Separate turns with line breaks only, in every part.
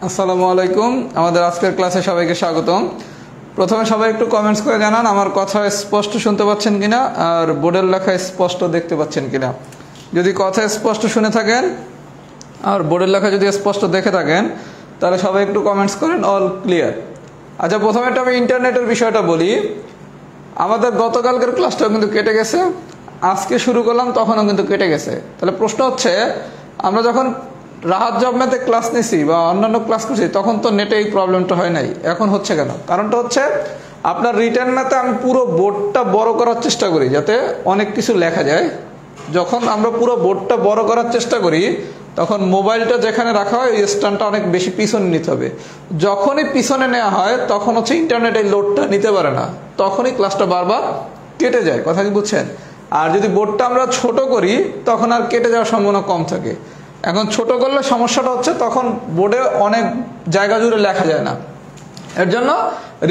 আসসালামু আলাইকুম। আমাদের আজকের ক্লাসে সবাইকে স্বাগতম। প্রথমে সবাই একটু কমেন্টস করে জানান আমার কথা স্পষ্ট শুনতে পাচ্ছেন কিনা আর বোর্ডের লেখা স্পষ্ট দেখতে পাচ্ছেন কিনা। যদি কথা স্পষ্ট শুনে থাকেন আর বোর্ডের লেখা যদি স্পষ্ট দেখে থাকেন তাহলে সবাই একটু কমেন্টস করেন অল ক্লিয়ার। আচ্ছা, প্রথমে একটা আমি ইন্টারনেটের বিষয়টা বলি। আমাদের গতকালকের ক্লাসটাও কিন্তু কেটে গেছে, আজকে শুরু করলাম তখনও কিন্তু কেটে গেছে। তাহলে প্রশ্ন হচ্ছে, আমরা যখন রাহাত জব ম্যাথে ক্লাস নিছি বা অন্যান্য ক্লাস করছি তখন তো নেটে এই প্রবলেমটা হয় নাই, এখন হচ্ছে কেন? কারণটা হচ্ছে আপনার রিটেন ম্যাথে আমি পুরো বোর্ডটা বড় করার চেষ্টা করি যাতে অনেক কিছু লেখা যায়। যখন আমরা পুরো বোর্ডটা বড় করার চেষ্টা করি তখন মোবাইলটা যেখানে রাখা হয় ওই স্ট্যান্ডটা অনেক বেশি পিছনে নিতে হবে। যখনই পিছনে নেওয়া হয় তখন হচ্ছে ইন্টারনেট এই লোডটা নিতে পারে না, তখনই ক্লাসটা বারবার কেটে যায়। কথা কি বুঝছেন? আর যদি বোর্ডটা আমরা ছোট করি তখন আর কেটে যাওয়ার সম্ভাবনা কম থাকে। এখন ছোট করলে সমস্যাটা হচ্ছে তখন বোর্ডে অনেক জায়গা জুড়ে লেখা যায় না। এর জন্য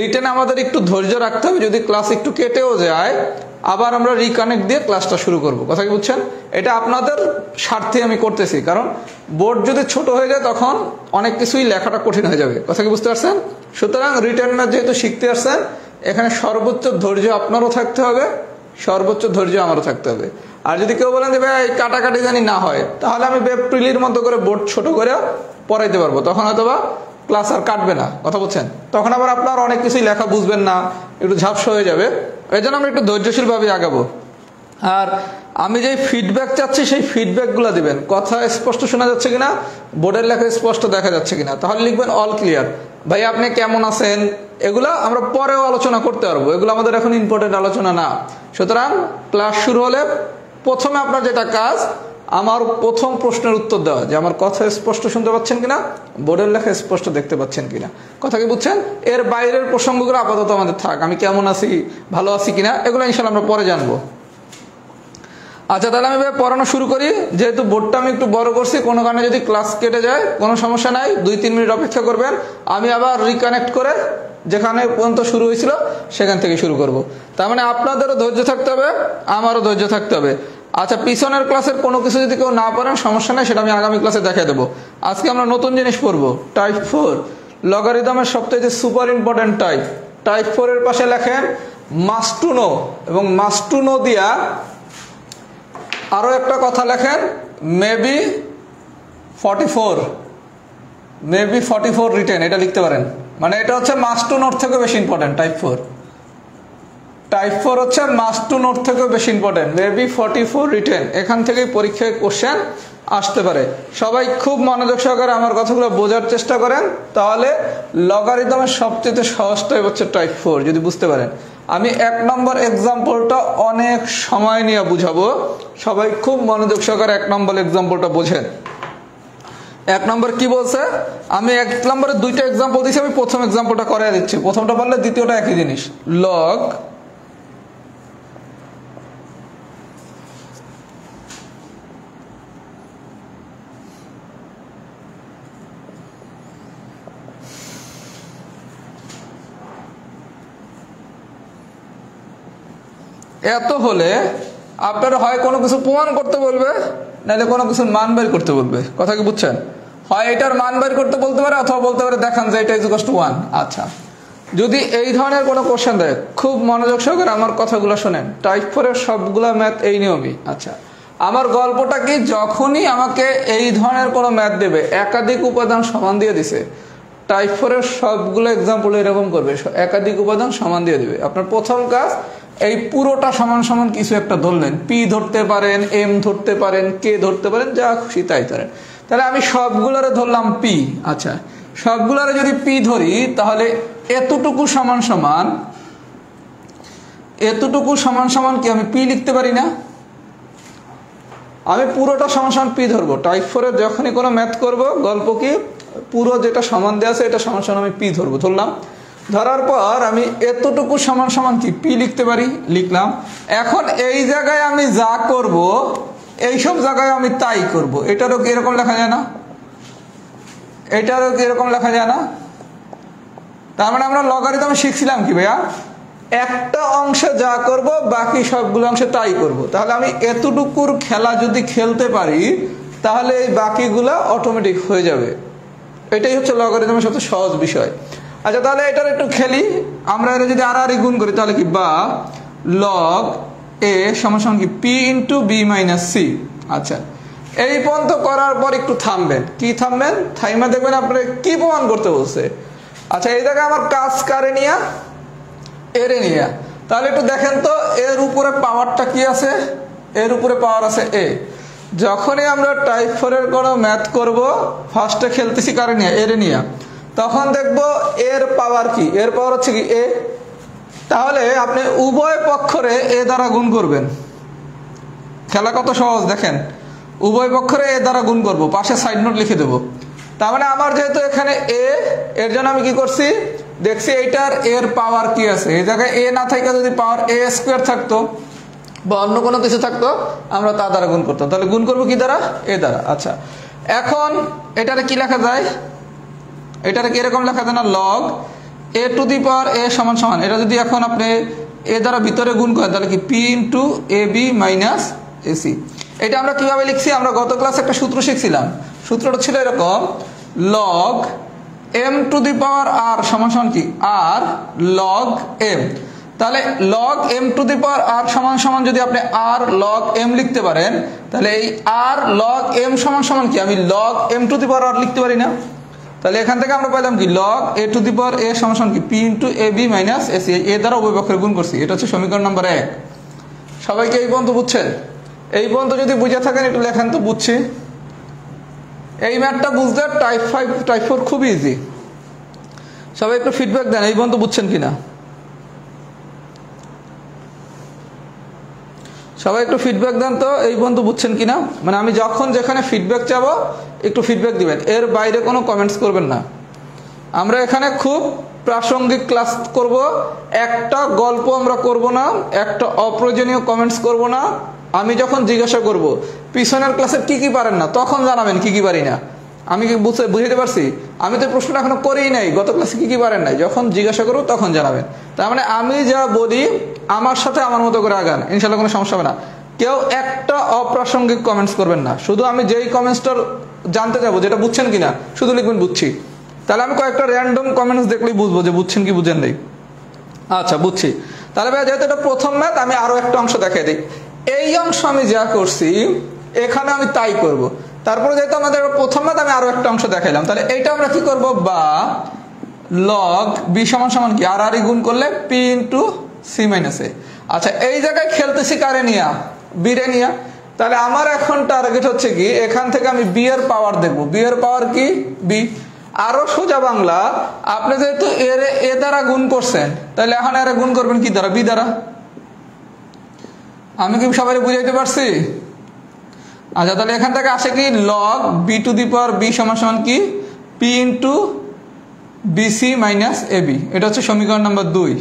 রিটেনে আমাদের একটু ধৈর্য রাখতে হবে। যদি ক্লাস একটু কেটেও যায় আবার আমরা রিকানেক্ট দিয়ে ক্লাসটা শুরু করব। কথা কি বুঝছেন? এটা আপনাদের স্বার্থে আমি করতেছি, কারণ বোর্ড যদি ছোট হয়ে যায় তখন অনেক কিছুই লেখাটা কঠিন হয়ে যাবে। কথা কি বুঝতে পারছেন? সুতরাং রিটেন ম্যাথ যেহেতু শিখতে আসছেন, এখানে সর্বোচ্চ ধৈর্য আপনারও থাকতে হবে, সর্বোচ্চ ধৈর্য আমারও থাকতে হবে। আর যদি কেউ বলেন যে ভাই কাটাকাটি জানি না হয়, তাহলে আমি ওয়েব প্রিলির মতো করে বোর্ড ছোট করে পড়াইতে পারবো, তখন হয়তো বা ক্লাস আর কাটবে না। কথা বলছেন? তখন আবার আপনার অনেক কিছুই লেখা বুঝবেন না, একটু ঝাপসা হয়ে যাবে। এই জন্য আমরা একটু ধৈর্যশীলভাবে আগাবো। আর আমি যেই ফিডব্যাক চাচ্ছি সেই ফিডব্যাকগুলো দিবেন। কথা স্পষ্ট শোনা যাচ্ছে কিনা, বোর্ডের লেখা স্পষ্ট দেখা যাচ্ছে কিনা, তাহলে লিখবেন অল ক্লিয়ার। ভাই আপনি কেমন আছেন, এগুলা আমরা পরেও আলোচনা করতে পারবো, এগুলো আমাদের এখন ইম্পর্টেন্ট আলোচনা না। সুতরাং ক্লাস শুরু হলে প্রথমে আপনার যেটা কাজ, আমার প্রথম প্রশ্নের উত্তর দেওয়া, যে আমার কথা স্পষ্ট শুনতে পাচ্ছেন কিনা, বোর্ডের লেখা স্পষ্ট দেখতে পাচ্ছেন কিনা। কথা কি বুঝছেন? এর বাইরের প্রসঙ্গগুলো আপাতত আমাদের থাক, আমি কেমন আছি, ভালো আছি কিনা, এগুলো ইনশাল্লাহ আমরা পরে জানবো। আচ্ছা, তাহলে আমি পড়ানো শুরু করি। যেহেতু বোর্ডটা আমি একটু বড় করছি, কোনো কারণে যদি ক্লাস কেটে যায় কোনো সমস্যা নাই, 2-3 মিনিট অপেক্ষা করবেন, আমি আবার রিকানেক্ট করে যেখানে পর্যন্ত শুরু হয়েছিল সেখান থেকে শুরু করব। তার মানে আপনাদেরও ধৈর্য থাকতে হবে, আমারও ধৈর্য থাকতে হবে। আচ্ছা, পিছনের ক্লাসের কোনো কিছু যদি কেউ না পারেন সমস্যা নেই, সেটা আমি আগামী ক্লাসে দেখাই দেবো। আজকে আমরা নতুন জিনিস পড়বো, টাইপ 4 লগারিদমের সবথেকে সুপার ইম্পর্টেন্ট টাইপ। টাইপ 4 এর পাশে লেখেন মাস্ট টু নো, এবং মাস্ট টু নো দিয়া আরো একটা কথা লেখেন মেবি 44 রিটেন, এটা লিখতে পারেন। মানে এটা হচ্ছে মাস্ট টু নোট থেকে বেশি ইম্পর্টেন্ট। টাইপ 4 হচ্ছে মাস্ট টু নোট থেকে বেশি ইম্পর্টেন্ট। মেবি 44 রিটেন, এখান থেকেই পরীক্ষায় কোশ্চেন আসতে পারে। সবাই খুব মনোযোগ সহকারে আমার কথাগুলো বোঝার চেষ্টা করেন, তাহলে লগারিদমের সবচেয়ে সহজ টাইপ হচ্ছে টাইপ 4 যদি বুঝতে পারেন। আমি 1 নম্বর এক্সাম্পলটা অনেক সময় নিয়ে বুঝাবো, সবাই খুব মনোযোগ সহকারে 1 নম্বর এক্সাম্পলটা বোঝেন। 1 নম্বর কি বলছে, আমি 1 নম্বরে 2টা এক্সাম্পল দিচ্ছি, আমি প্রথম এক্সাম্পলটা করে দিচ্ছি। প্রথমটা বললে দ্বিতীয়টা একই জিনিস। লগ এত হলে আপনার হয় কোনো কিছু প্রমাণ করতে বলবে, নাহলে কোনো কিছুর মান বের করতে বলবে। কথা কি বুঝছেন? হয় এটার মান বের করতে বলতে পারে, অথবা বলতে পারে দেখান যে এটা ইকুয়াল টু 1। আচ্ছা, যদি এই ধরনের কোনো কোশ্চেন দেয়, খুব মনোযোগ সহকারে আমার কথাগুলো শোনেন। টাইপ 4 এর সবগুলা ম্যাথ এই নিয়মই। আচ্ছা, আমার গল্পটা কি, যখনই আমাকে এই ধরনের কোনো ম্যাথ দেবে, একাধিক উপাদান সমান দিয়ে দিছে, টাইপ 4 এর সবগুলো এক্সাম্পল এরকম করবে, একাধিক উপাদান সমান দিয়ে দিবে। আপনার প্রথম কাজ, এই পুরোটা সমান সমান কিছু একটা ধরলেন, পি ধরতে পারেন, এম ধরতে পারেন, কে ধরতে পারেন, যা খুশি তাই ধরেন। তাহলে আমি সবগুলোরে ধরলাম পি। আচ্ছা, সবগুলোরে যদি পি ধরি তাহলে এতটুকু সমান সমান কি আমি পি লিখতে পারি না? আমি পুরোটা সমান সমান পি ধরবো। টাইপ 4 এর যখনই কোনো ম্যাথ করব, গল্প কি, পুরো যেটা সমান দেওয়া আছে এটা সমান সমান আমি পি ধরবো। ধরলাম, ধরার পর আমি এতটুকু সমান সমান কি পি লিখতে পারি, লিখলাম। এখন এই জায়গায় আমি যা করব, এইসব জায়গায় আমি তাই করব। এটারও কি এরকম লেখা যায় না? এটারও কি এরকম লেখা যায় না? তার মানে আমরা লগারিদম শিখছিলাম কি ভাইয়া, একটা অংশে যা করব বাকি সবগুলো অংশে তাই করব। তাহলে আমি এতটুকুর খেলা যদি খেলতে পারি তাহলে এই বাকিগুলা অটোমেটিক হয়ে যাবে। এটাই হচ্ছে লগারিদমের সবচেয়ে সহজ বিষয়। আচ্ছা তাহলে এটার একটু খেলি আমরা, এটা যদি আর গুণ করি তাহলে কি, বা লগ এ সমান কি P into b minus c. আচ্ছা এই পর্যন্ত করার পর একটু থামবেন, কি থামবেন, থাইমা দেখবেন আপনার কি প্রমাণ করতে বলছে। আচ্ছা এই জায়গায় আমার কাজ কারে নিয়া, এর নিয়া, তাহলে একটু দেখেন তো এর উপরে পাওয়ারটা কি আছে, এর উপরে পাওয়ার আছে এ। যখনই আমরা টাইপ 4 এর কোনো ম্যাথ করব ফার্স্টে খেলতেছি কারে নিয়া, এর নিয়া, তখন দেখবো এর পাওয়ার কি, এর পাওয়ার হচ্ছে কি এ। তাহলে আপনি উভয় পক্ষরে এ দ্বারা গুণ করবেন। খেলা কত সহজ দেখেন, উভয় পক্ষরে এ দ্বারা গুণ করব, পাশে সাইড নোট লিখে দেবো। তার মানে আমার যেহেতু এখানে এ, এর জন্য আমি কি করছি, দেখছি এইটার এর পাওয়ার কি আছে, এই জায়গায় এ না থাকে যদি পাওয়ার এ স্কোয়ার থাকতো বা অন্য কোনো কিছু থাকতো আমরা তা দ্বারা গুণ করতাম। তাহলে গুণ করবো কি দ্বারা, এ দ্বারা। আচ্ছা এখন এটারে কি লেখা যায়, এটারে কিরকম লেখা যায় না, log A to the power এ সমান সমান, এটা যদি এখন আপনি এ দ্বারা ভিতরে গুণ করেন তাহলে কি P into A B minus AC. এটা আমরা কিভাবে লিখছি, আমরা গত ক্লাসে একটা সূত্র শিখছিলাম, সূত্রটা ছিল এরকম, log M to the power আর সমান সমান কি আর লগ এম। তাহলে log M to the power আর সমান সমান যদি আপনি আর লগ এম লিখতে পারেন, তাহলে এই আর লগ এম সমান সমান কি আমি log M to the power আর লিখতে পারি না। তাহলে এখান থেকে আমরা পেলাম কি log A to the power এ সমান সমান কি P into A B minus A C, এ দ্বারা উভয় পক্ষের গুণ করছি। এটা হচ্ছে সমীকরণ নাম্বার 1। সবাইকে এই পর্যন্ত বুঝছেন? এই পর্যন্ত যদি বুঝে থাকেন একটু লেখেন তো, বুঝছি। এই ম্যাথটা বুঝতে টাইপ 5 টাইপ 4 খুব ইজি। সবাই একটু ফিডব্যাক দেন এই পর্যন্ত বুঝছেন কিনা, সবাই একটু ফিডব্যাক দেন তো এই পর্যন্ত বুঝছেন কিনা। মানে আমি যখন যেখানে ফিডব্যাক চাবো একটু ফিডব্যাক দিবেন, এর বাইরে কোনো কমেন্টস করবেন না। আমরা এখানে খুব প্রাসঙ্গিক ক্লাস করব, একটা গল্প আমরা করব না, একটা অপ্রয়োজনীয় কমেন্টস করব না। আমি যখন জিজ্ঞাসা করব পিছনের ক্লাসে কি কি পারেন না তখন জানাবেন কি কি পারি না। আমি কি বুঝাতে পারছি, আমি তো প্রশ্নটা এখনো করেই নাই গত ক্লাসে কি কি পারেন নাই, যখন জিজ্ঞাসা করবো তখন জানাবেন। তার মানে আমি যা বলি আমার সাথে আমার মতো করে আগান, ইনশাল্লাহ কোনো সমস্যা হবে না। কেউ একটা অপ্রাসঙ্গিক কমেন্টস করবেন না, শুধু আমি যেই কমেন্টসটার জানতে যাবো যেটা বুঝছেন কিনা শুধু লিখবেন বুঝছি। তাহলে আমি কয়েকটা র্যান্ডম কমেন্টস দেখলেই বুঝবো যে বুঝছেন কি বুঝেন নেই। আচ্ছা বুঝছি। তাহলে ভাই যেহেতু এটা প্রথম ম্যাথ আমি আরো একটা অংশ দেখাই দিই। এই অংশ আমি যা করছি এখানে আমি তাই করব। তারপরে যেহেতু আমাদের প্রথম ম্যাথ আমি আরো একটা অংশ দেখাইলাম, তাহলে এইটা আমরা কি করব, বা লগ বি সমান সমান কি আর আর গুণ করলে পি ইন্টু সি মাইনাস এ। আচ্ছা এই জায়গায় খেলতেছি কারে নিয়া, বি রে নিয়া। তাহলে আমার এখন টার্গেট হচ্ছে কি এখান থেকে আমি বি এর পাওয়ার দেখবো, বি এর পাওয়ার কি বি। আরো সোজা বাংলা, আপনি যেহেতু এর এ দ্বারা গুণ করছেন তাহলে এখন এর গুণ করবেন কি দ্বারা, বি দ্বারা। আমি কি সবাই বুঝাইতে পারছি? আচ্ছা তাহলে এখান থেকে আসে কি log B to the power b সমান সমান কি পি ইন্টু বিসি মাইনাস এ বি। এটা হচ্ছে সমীকরণ নাম্বার 2।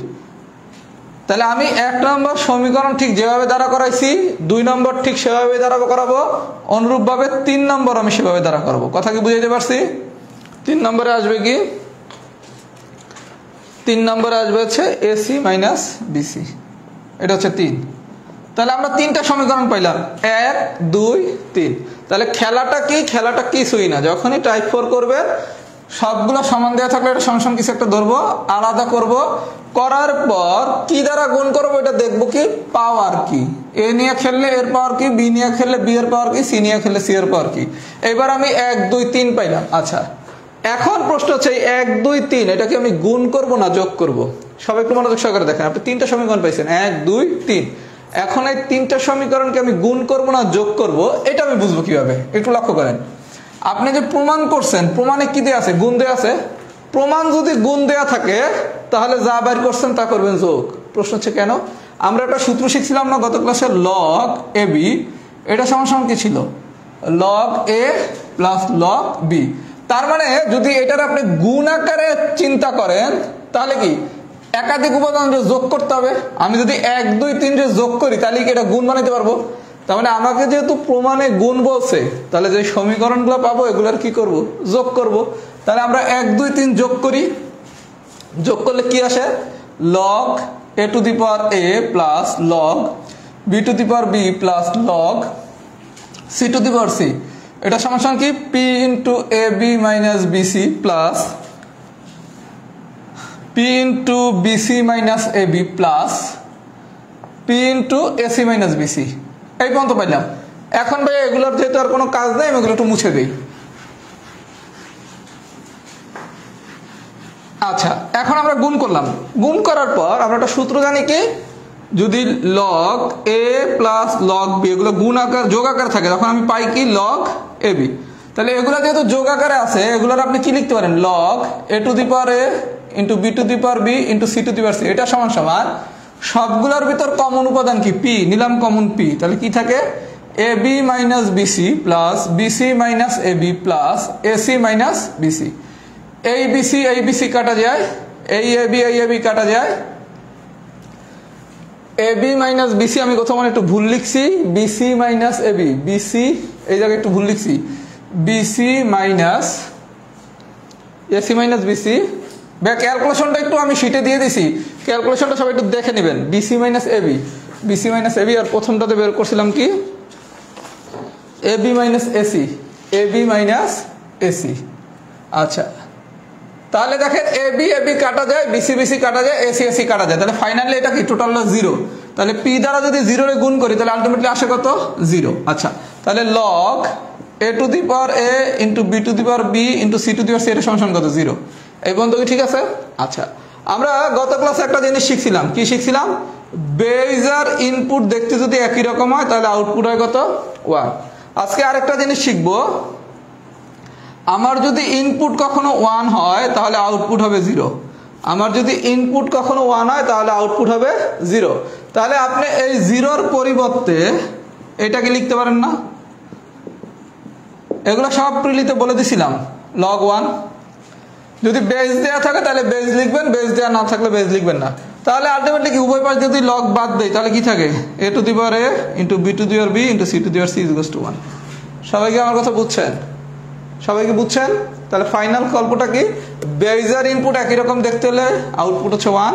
তাহলে আমি 1 নম্বর সমীকরণ ঠিক যেভাবে দ্বারা করাইছি 2 নম্বর ঠিক সেভাবে দ্বারা করাবো, অনুরূপভাবে 3 নম্বর আমি সেভাবে দ্বারা করবো। কথা কি বুঝাইতে পারছি? 3 নম্বরে আসবে কি, 3 নম্বরে আসবে হচ্ছে এসি মাইনাস বিসি, এটা হচ্ছে 3। তাহলে আমরা 3টা সমীকরণ পাইলাম, 1 2 3। তাহলে খেলাটা কি, খেলাটা কিছুই না, যখনই টাইপ 4 করবে সবগুলো সমান দেওয়া থাকলে এটা সমান কিছু একটা ধরবো, আলাদা করব, করার পর কি দ্বারা গুণ করবো এটা দেখবো কি পাওয়ার কি। এ নিয়ে খেললে এর পাওয়ার কি, বি নিয়ে খেললে বি এর পাওয়ার কি, সি নিয়ে খেললে সি এর পাওয়ার কি। এবার আমি 1 2 3 পাইলাম। আচ্ছা এখন প্রশ্ন হচ্ছে 1 2 3 এটাকে আমি গুণ করব না যোগ করব? সবাই একটু মনোযোগ সহকারে দেখেন, আপনি 3টা সমীকরণ পাইছেন 1 2 3। এখন এই 3টা সমীকরণকে আমি গুণ করব না যোগ করব এটা আমি বুঝবো কিভাবে, একটু লক্ষ্য করেন। আপনি যে প্রমাণ করছেন প্রমাণে কি দেয়া আছে, গুণ দেয়া আছে। প্রমাণ যদি গুণ দেয়া থাকে তাহলে যা বাইর করছেন তা করবেন যোগ। প্রশ্ন হচ্ছে কেন, আমরা একটা সূত্র শিখছিলাম না গত ক্লাসে, লগ এ বি, এটা সমান সমান কি ছিল log a plus log B. তার মানে যদি এটার আপনি গুণ আকারে চিন্তা করেন তাহলে কি একাধিক উপাদান যোগ করতে হবে। আমি যদি 1 2 3 যোগ করি তাহলে কি এটা গুণ বানাইতে পারবো? তার মানে আমাকে যেহেতু প্রমাণে গুণ বলছে তাহলে যে সমীকরণগুলো পাবো এগুলোর কি করব, যোগ করব। তাহলে আমরা 1 2 3 যোগ করি, যোগ করলে কি আসে log A to the power A plus log B to the power B plus log C to the power C. এটা সমান সমান কি P into A B minus B C plus P into BC minus A B plus P into A C minus B C. এই পর্যন্ত পাইলাম। এখন ভাই এগুলোর যেহেতু আর কোনো কাজ নেই আমি এগুলো একটু মুছে দিই। আচ্ছা, এখন আমরা গুণ করলাম। গুণ করার পর আমরা একটা সূত্র জানি কি, যদি log a plus log B এগুলো গুণ আকার যোগ আকার থাকে তখন আমি পাই কি লগ এ বি। তাহলে এগুলো যেহেতু যোগ আকারে আছে এগুলোর আপনি কি লিখতে পারেন, log A to the power A into B to the power B into C to the power C. এটা সমান সমান সবগুলোর ভিতর কমন উপাদান কি পি, নিলাম কমন পি। তাহলে কি থাকে A B minus B C plus B C minus A B plus A C minus B C. এই বিসি কাটা যায়, এই এ বি কাটা যায়। এ বি মাইনাস বিসি আমি কোথাও মানে একটু ভুল লিখছি, বিসি মাইনাস এ বি, বিসি এই জায়গায় একটু ভুল লিখছি, B C minus A C minus B C. ক্যালকুলেশনটা একটু আমি শিটে দিয়ে দিছি, ক্যালকুলেশনটা সবাই একটু দেখে নেবেন। B C minus A B, B C minus A B, আর প্রথমটাতে বের করছিলাম কি A B minus A C, A B minus A C. আচ্ছা, তাহলে দেখেন এ বি কাটা যায়, বিসি কাটা যায়, এসি কাটা যায়। তাহলে ফাইনালি এটা কি টোটাল হলো 0। তাহলে পি দ্বারা যদি 0 রে গুণ করি তাহলে আলটিমেটলি আসে কত 0। আচ্ছা, তাহলে log A to the power A into B to the power B into C to the power C, এটা সমান কত 0। এই পর্যন্ত কি ঠিক আছে? আচ্ছা, আমরা গত ক্লাসে একটা জিনিস শিখছিলাম, কি শিখছিলাম, বেজ আর ইনপুট দেখতে যদি একই রকম হয় তাহলে আউটপুট হয় কত 1। আজকে আরেকটা জিনিস শিখবো, আমার যদি ইনপুট কখনো 1 হয় তাহলে আউটপুট হবে 0। আমার যদি ইনপুট কখনো 1 হয় তাহলে আউটপুট হবে 0। তাহলে আপনি এই 0-র পরিবর্তে এটাকে লিখতে পারেন না? এগুলো সব প্রিলিতে বলে দিছিলাম, লগ 1। যদি বেজ দেওয়া থাকে তাহলে বেজ লিখবেন, বেজ দেওয়া না থাকলে বেজ লিখবেন না। তাহলে আলটিমেটলি কি উভয় পাশ যদি লগ বাদ দেয় তাহলে কি থাকে A to the power A into B to the power B into C to the power C equals to 1। সবাই কি আমার কথা বুঝছেন? সবাই কি বুঝছেন? তাহলে ফাইনাল গল্পটা কি, বেজ আর ইনপুট একই রকম দেখতে হলে আউটপুট হচ্ছে 1।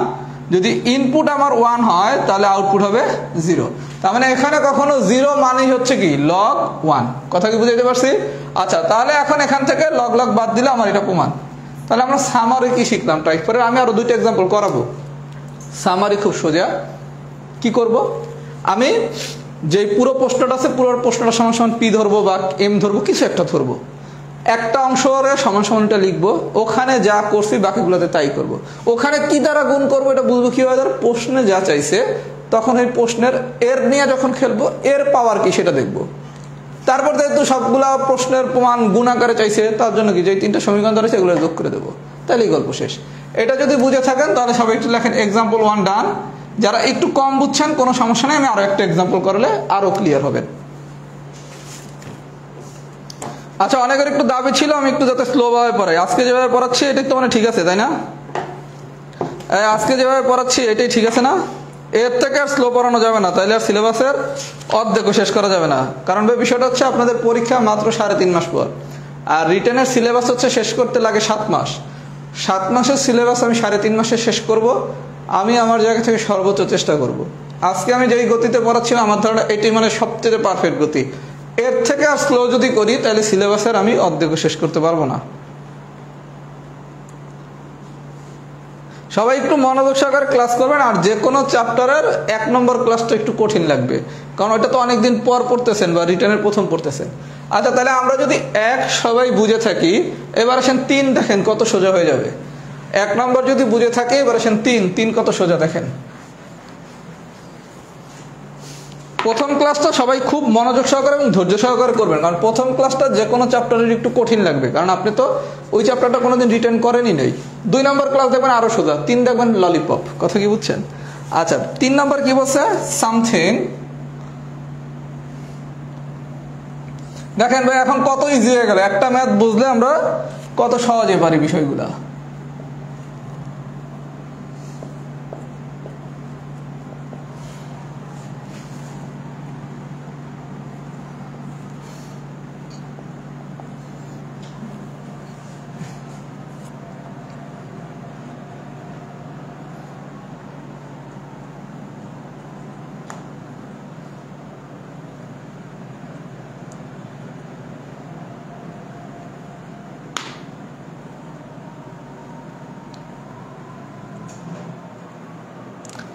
যদি ইনপুট আমার 1 হয় তাহলে আউটপুট হবে 0। তার মানে এখানে কখনো 0 মানেই হচ্ছে কি লগ 1। কথা কি বুঝাইতে পারছি? আচ্ছা, তাহলে এখন এখান থেকে লগ লগ বাদ দিলে আমার এটা প্রমাণ। তাহলে আমরা সামারি কি শিখলাম টাইপ করে, আমি আরো 2টা এক্সাম্পল করাবো। সামারি খুব সোজা। কি করব, আমি যে পুরো প্রশ্নটা আছে পুরো প্রশ্নটা সমান সমান পি ধরবো বা এম ধরবো, কিছু একটা ধরবো, একটা অংশরে সমান সমানটা লিখবো, ওখানে যা করছি বাকিগুলোতে তাই করব। ওখানে কি দ্বারা গুণ করবো এটা বুঝবো কিভাবে, ধর প্রশ্নে যা চাইছে তখন এই প্রশ্নের এর নিয়ে যখন খেলবো এর পাওয়ার কি সেটা দেখবো। তারপর যেহেতু সবগুলা প্রশ্নের প্রমাণ গুণ আকারে চাইছে তার জন্য কি যে 3টা সমীকরণ ধরেছে এগুলো যোগ করে দেবো, তাহলেই গল্প শেষ। এটা যদি বুঝে থাকেন তাহলে সবাই একটু লেখেন এক্সাম্পল 1 ডান। যারা একটু কম বুঝছেন কোনো সমস্যা নেই, আমি আরো একটা এক্সাম্পল করলে আরো ক্লিয়ার হবেন। আচ্ছা, অনেকের একটু দাবি ছিল আমি একটু যাতে স্লো ভাবে পড়াই। আজকে যেভাবে পড়াচ্ছি এটাই তো মানে ঠিক আছে, তাই না? আজকে যেভাবে পড়াচ্ছি এটাই ঠিক আছে না? এর থেকে আর স্লো পড়ানো যাবে না, তাইলে আর সিলেবাসের অর্ধেকও শেষ করা যাবে না। কারণ বিষয়টা হচ্ছে আপনাদের পরীক্ষা মাত্র 3.5 মাস পর, আর রিটেনের সিলেবাস হচ্ছে শেষ করতে লাগে 7 মাস। 7 মাসের সিলেবাস আমি 3.5 মাসে শেষ করব। আমি আমার জায়গা থেকে সর্বোচ্চ চেষ্টা করব। আজকে আমি যেই গতিতে পড়াচ্ছিলাম আমার ধারণা এটাই মানে সবচেয়ে পারফেক্ট গতি। এর থেকে আর স্লো যদি করি তাহলে সিলেবাসের আমি অর্ধেকও শেষ করতে পারবো না। সবাই একটু মনোযোগ সহকারে ক্লাস করবেন, আর যে কোনো চ্যাপ্টারের 1 নম্বর ক্লাসটা একটু কঠিন লাগবে, কারণ ওইটা তো অনেকদিন পর পড়তেছেন বা রিটার্নের প্রথম পড়তেছেন। আচ্ছা, তাহলে আমরা যদি 1 সবাই বুঝে থাকি, এবার আসেন 3 দেখেন কত সোজা হয়ে যাবে। 1 নম্বর যদি বুঝে থাকে এবার আসেন 3 কত সোজা দেখেন। প্রথম ক্লাসটা সবাই খুব মনোযোগ সহকারে এবং ধৈর্য সহকারে করবেন, কারণ প্রথম ক্লাসটা যে কোনো চ্যাপ্টারের একটু কঠিন লাগবে, কারণ আপনি তো ওই চ্যাপ্টারটা কোনোদিন রিটার্ন করেনই নেই। 2 নম্বর ক্লাস দেখবেন আরো সোজা, 3 দেখবেন ললিপপ। কথা কি বুঝছেন? আচ্ছা, 3 নম্বর কি বলছে, সামথিং। দেখেন ভাই এখন কত ইজি হয়ে গেল, একটা ম্যাথ বুঝলে আমরা কত সহজে পারি বিষয়গুলা।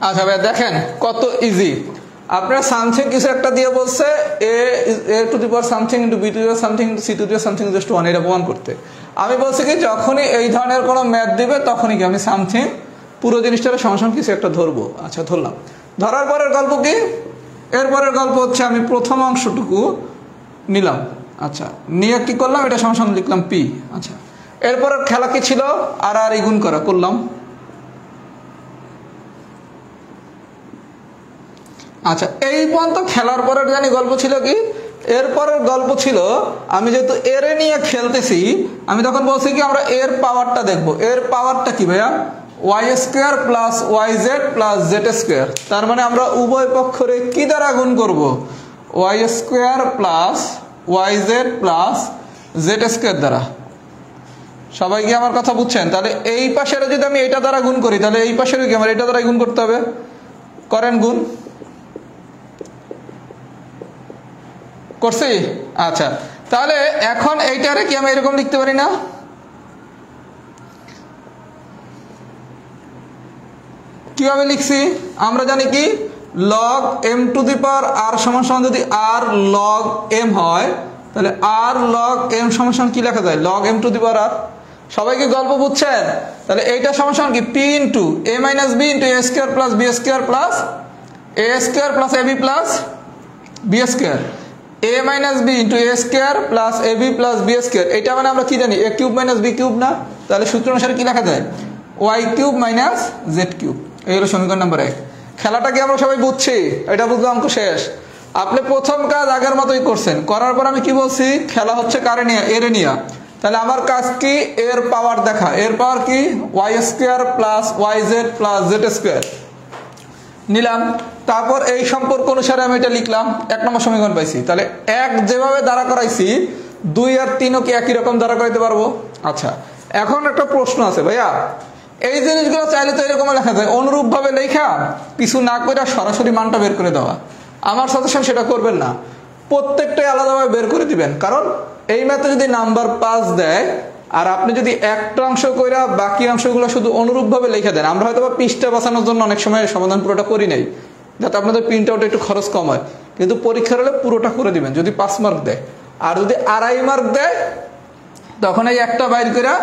আচ্ছা ভাই দেখেন কত ইজি। আপনার সামথিং কিছু একটা দিয়ে বলছে a to the power something into B to the power something into C to the power something just 1, এটা প্রমাণ করতে। আমি বলছি কি যখনই এই ধরনের কোনো ম্যাথ দিবে তখনই কি আমি সামথিং পুরো জিনিসটার সমান কিছু একটা ধরবো। আচ্ছা ধরলাম, ধরার পরের গল্প কি, এরপরের গল্প হচ্ছে আমি প্রথম অংশটুকু নিলাম। আচ্ছা নিয়ে কি করলাম, এটা সমান লিখলাম পি। আচ্ছা এরপরের খেলা কি ছিল, আর গুণ করা করলাম। আচ্ছা এই পর্যন্ত খেলার পরের জানি গল্প ছিল কি, এরপরের গল্প ছিল আমি যেহেতু এর নিয়ে খেলতেছি আমি তখন বলছি কি আমরা এর পাওয়ারটা দেখবো। এর পাওয়ারটা কি ভাইয়া, y square plus y z plus z square. তার মানে আমরা উভয় পক্ষরে কি দ্বারা গুণ করব, y square plus y z plus z square দ্বারা। সবাই কি আমার কথা বুঝছেন? তাহলে এই পাশের যদি আমি এটা দ্বারা গুণ করি তাহলে এই পাশের কি আমার এটা দ্বারা গুণ করতে হবে। করেন গুণ, করছি। আচ্ছা তাহলে এখন এইটারে কি আমি এরকম লিখতে পারি না, কিভাবে লিখছি আমরা জানি কি log M to the power আর সমান সমান যদি আর লগ এম হয় তাহলে আর লগ এম সমান সমান কি লেখা যায়, log M to the power R. সবাই কি গল্প বুঝছেন? তাহলে এইটা সমান সমান কি P into A minus B into A square plus B square plus A square plus A B plus B square, A minus B into A square plus A B plus B square. এটা মানে আমরা কি জানি A cube minus B cube না, তাহলে সূত্র অনুসারে কি লেখা যায় Y cube minus Z cube. এই হলো সমীকরণ নাম্বার 1। খেলাটা কি আমরা সবাই বুঝছি? এটা বুঝলে অঙ্ক শেষ। আপনি প্রথম কাজ আগের মতোই করছেন, করার পর আমি কি বলছি খেলা হচ্ছে কারে নিয়ে, এর নিয়ে। তাহলে আমার কাজ কি এর পাওয়ার দেখা, এর পাওয়ার কি y square plus y z plus z square নিলাম। তারপর এই সম্পর্ক অনুসারে আমি এটা লিখলাম, 1 নম্বর সমীকরণ পাইছি। তাহলে 1 যেভাবে দাঁড়া করাইছি 2 আর 3ও কি একই রকম দাঁড়া করাইতে পারবো। আচ্ছা এখন একটা প্রশ্ন আছে ভাইয়া, এই জিনিসগুলো চাইলে তো এরকম লেখা যায়, অনুরূপ ভাবে লেখা কিছু না করে সরাসরি মানটা বের করে দেওয়া। আমার সাজেশন সেটা করবেন না, প্রত্যেকটাই আলাদাভাবে বের করে দিবেন। কারণ এই ম্যাথে যদি নাম্বার 5 দেয় আর আপনি যদি একটা অংশ কইরা বাকি অংশগুলো শুধু অনুরূপভাবে লিখে দেন, আমরা হয়তো পৃষ্ঠা বাঁচানোর জন্য অনেক সময় সমাধান পুরোটা করি নাই যাতে আপনাদের প্রিন্ট আউট একটু খরচ কম হয়, কিন্তু পরীক্ষার হলে পুরোটা করে দিবেন যদি 5 মার্ক দেয়। আর যদি 2.5 মার্ক দেয় তখন এই একটা বাইর করে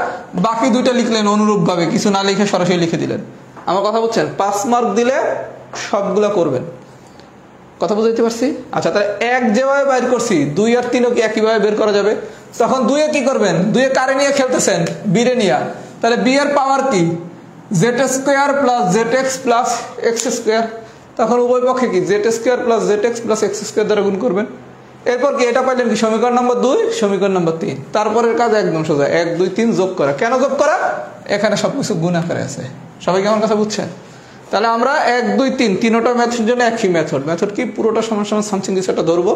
বাকি 2টা লিখলেন অনুরূপভাবে, কিছু না লিখে সরাসরি লিখে দিলেন। আমার কথা বুঝছেন? 5 মার্ক দিলে সবগুলা করবেন, কথা বুঝতে পারছি? আচ্ছা তাহলে 1 যেভাবে বাইর করছি 2 আর 3ও কি একইভাবে বের করা যাবে। তখন 2 কি করবেন, 2 কারে নিয়ে খেলতেছেন, বি রে নিয়ে। তাহলে বি এর পাওয়ার কি Z square plus Z x plus x square. তখন উভয় পক্ষে কি Z square plus Z x plus x square দ্বারা গুণ করবেন। এরপর কি এটা পাইলেন কি সমীকরণ নম্বর 2, সমীকরণ নম্বর 3। তারপরের কাজ একদম সোজা, 1 2 3 যোগ করা। কেন যোগ করা? এখানে সবকিছু গুণ আকারে আছে। সবাই কি আমার কথা বুঝছেন? তাহলে আমরা 1 2 3 তিনটা মেথডের জন্য একই মেথড কি পুরোটা সমান সমান সামথিং কিছু একটা ধরবো,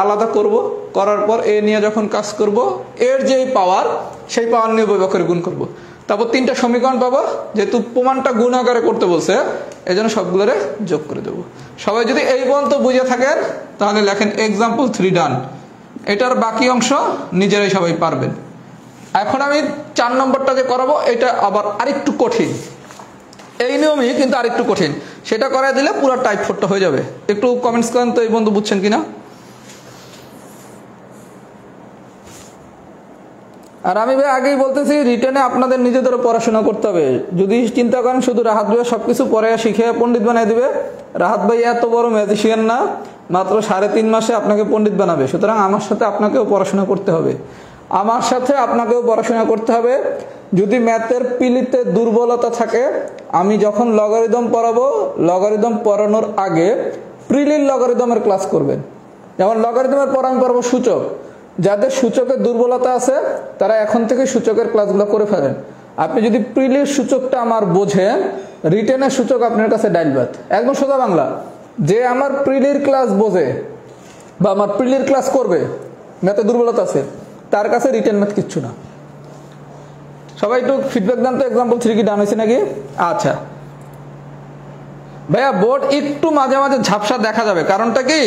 আলাদা করব, করার পর এ নিয়ে যখন কাজ করব এর যেই পাওয়ার সেই পাওয়ার নিয়ে উভয় পক্ষের গুণ করব। তারপর 3টা সমীকরণ পাবো, যেহেতু প্রমাণটা গুণ আকারে করতে বলছে এই জন্য সবগুলোরে যোগ করে দেবো। সবাই যদি এই পর্যন্ত বুঝে থাকেন তাহলে লেখেন এক্সাম্পল 3 ডান। এটার বাকি অংশ নিজেরাই সবাই পারবেন। এখন আমি 4 নম্বরটা যে করাবো এটা আবার আরেকটু কঠিন, এই নিয়মই কিন্তু আরেকটু কঠিন। সেটা করাই দিলে পুরো টাইপ 4টা হয়ে যাবে। একটু কমেন্টস করেন তো এই বন্ধু বুঝছেন কিনা। আর আমি ভাই আগেই বলতেছি রিটেনে আপনাদের নিজেদেরও পড়াশোনা করতে হবে। যদি চিন্তা করেন শুধু রাহাত ভাই সবকিছু পরে শিখে পণ্ডিত বানিয়ে দিবে, রাহাত ভাই এত বড় ম্যাজিশিয়ান না, মাত্র 3.5 মাসে আপনাকে পণ্ডিত বানাবে। সুতরাং আমার সাথে আপনাকেও পড়াশোনা করতে হবে, আমার সাথে আপনাকেও পড়াশোনা করতে হবে। যদি ম্যাথের পিলিতে দুর্বলতা থাকে, আমি যখন লগারিদম পড়াবো লগারিদম পড়ানোর আগে প্রিলির লগারিদমের ক্লাস করবেন। যেমন লগারিদমের পর আমি পড়াবো সূচক, যাদের সূচকের দুর্বলতা আছে তারা এখন থেকে সূচকের ক্লাসগুলো করে ফেলেন। আপনি যদি প্রিলির সূচকটা আমার বোঝেন, রিটেনের সূচক আপনার কাছে ডাইলবাত। একদম সোজা বাংলা, যে আমার প্রিলির ক্লাস বোঝে বা আমার প্রিলির ক্লাস করবে, ম্যাথে দুর্বলতা আছে, তার কাছে রিটেন ম্যাথ কিচ্ছু না। সবাই একটু ফিডব্যাক দেন তো, এক্সাম্পল 3 কি ডান হয়েছে নাকি? আচ্ছা ভাইয়া বোর্ড একটু মাঝে মাঝে ঝাপসা দেখা যাবে, কারণটা কি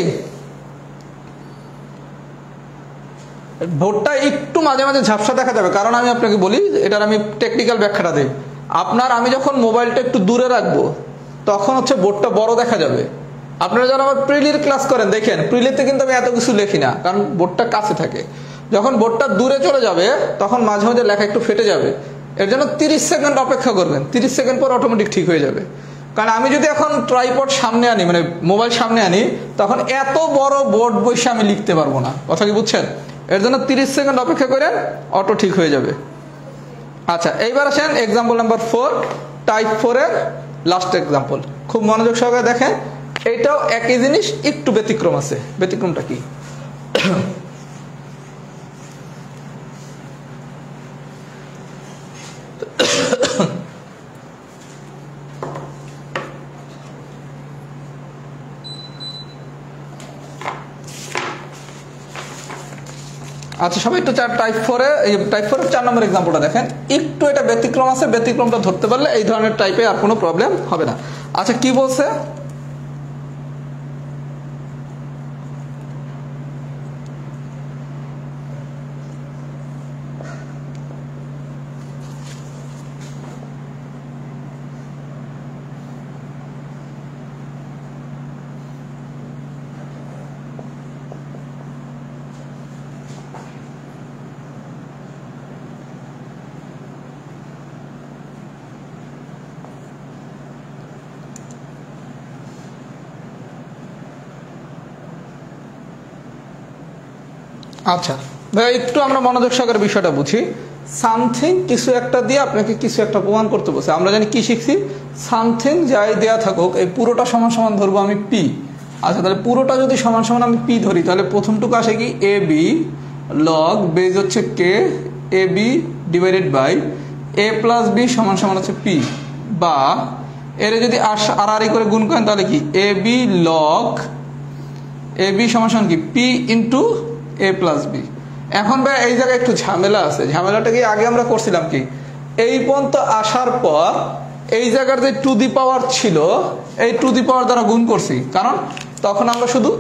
বোর্ডটা একটু মাঝে মাঝে ঝাপসা দেখা যাবে, কারণ আমি আপনাকে বলি এটার আমি টেকনিক্যাল ব্যাখ্যাটা দিই। আমি যখন মোবাইলটা একটু দূরে রাখবো তখন হচ্ছে বোর্ডটা বড় দেখা যাবে। আপনারা যারা আমার প্রিলির ক্লাস করেন দেখেন, প্রিলিতে কিন্তু আমি এত কিছু লিখি না, কারণ বোর্ডটা কাছে থাকে। যখন বোর্ডটা দূরে চলে যাবে তখন মাঝে মাঝে লেখা একটু ফেটে যাবে। এর জন্য 30 সেকেন্ড অপেক্ষা করবেন, 30 সেকেন্ড পর অটোমেটিক ঠিক হয়ে যাবে। কারণ আমি যদি এখন ট্রাইপড সামনে আনি, মানে মোবাইল সামনে আনি, তখন এত বড় বোর্ড বসে আমি লিখতে পারবো না। কথা কি বুঝছেন? এর জন্য 30 সেকেন্ড অপেক্ষা করেন, অটো ঠিক হয়ে যাবে। আচ্ছা, এইবার আসেন এক্সাম্পল নাম্বার 4, টাইপ 4 এর লাস্ট এক্সাম্পল। খুব মনোযোগ সহকারে দেখেন, এইটাও একই জিনিস, একটু ব্যতিক্রম আছে। ব্যতিক্রমটা কি? আচ্ছা, সবাই একটু টাইপ 4 এর 4 নম্বর এক্সাম্পলটা দেখেন। একটু এটা ব্যতিক্রম আছে, ব্যতিক্রমটা ধরতে পারলে এই ধরনের টাইপে আর কোনো প্রবলেম হবে না। আচ্ছা, কি বলছে? আচ্ছা ভাই, একটু আমরা মনোযোগ সহকারে বিষয়টা বুঝি। সামথিং কিছু একটা দিয়ে আপনাকে কিছু একটা প্রমাণ করতে বলছে। আমরা জানি কি শিখছি, সামথিং যাই দেয়া থাকুক এই পুরোটা সমান সমান ধরবো আমি পি। আচ্ছা, তাহলে পুরোটা যদি সমান সমান আমি পি ধরি, তাহলে প্রথমটুকু আসে কি এ বি লগ বেজ হচ্ছে K A B divided by A plus B সমান সমান হচ্ছে পি। বা এর যদি আর করে গুণ করেন তাহলে কি A B log A b সমান সমান কি পি ইন্টু এ প্লাস বি। এখন ভাই এই জায়গায় একটু ঝামেলা আছে। ঝামেলাটা কি আগে আমরা করছিলাম কি, এই পর্যন্ত আসার পর এই জায়গার যে টু দি পাওয়ার ছিল, এই টু দি পাওয়ার দ্বারা গুণ করছি, কারণ তখন আমরা শুধু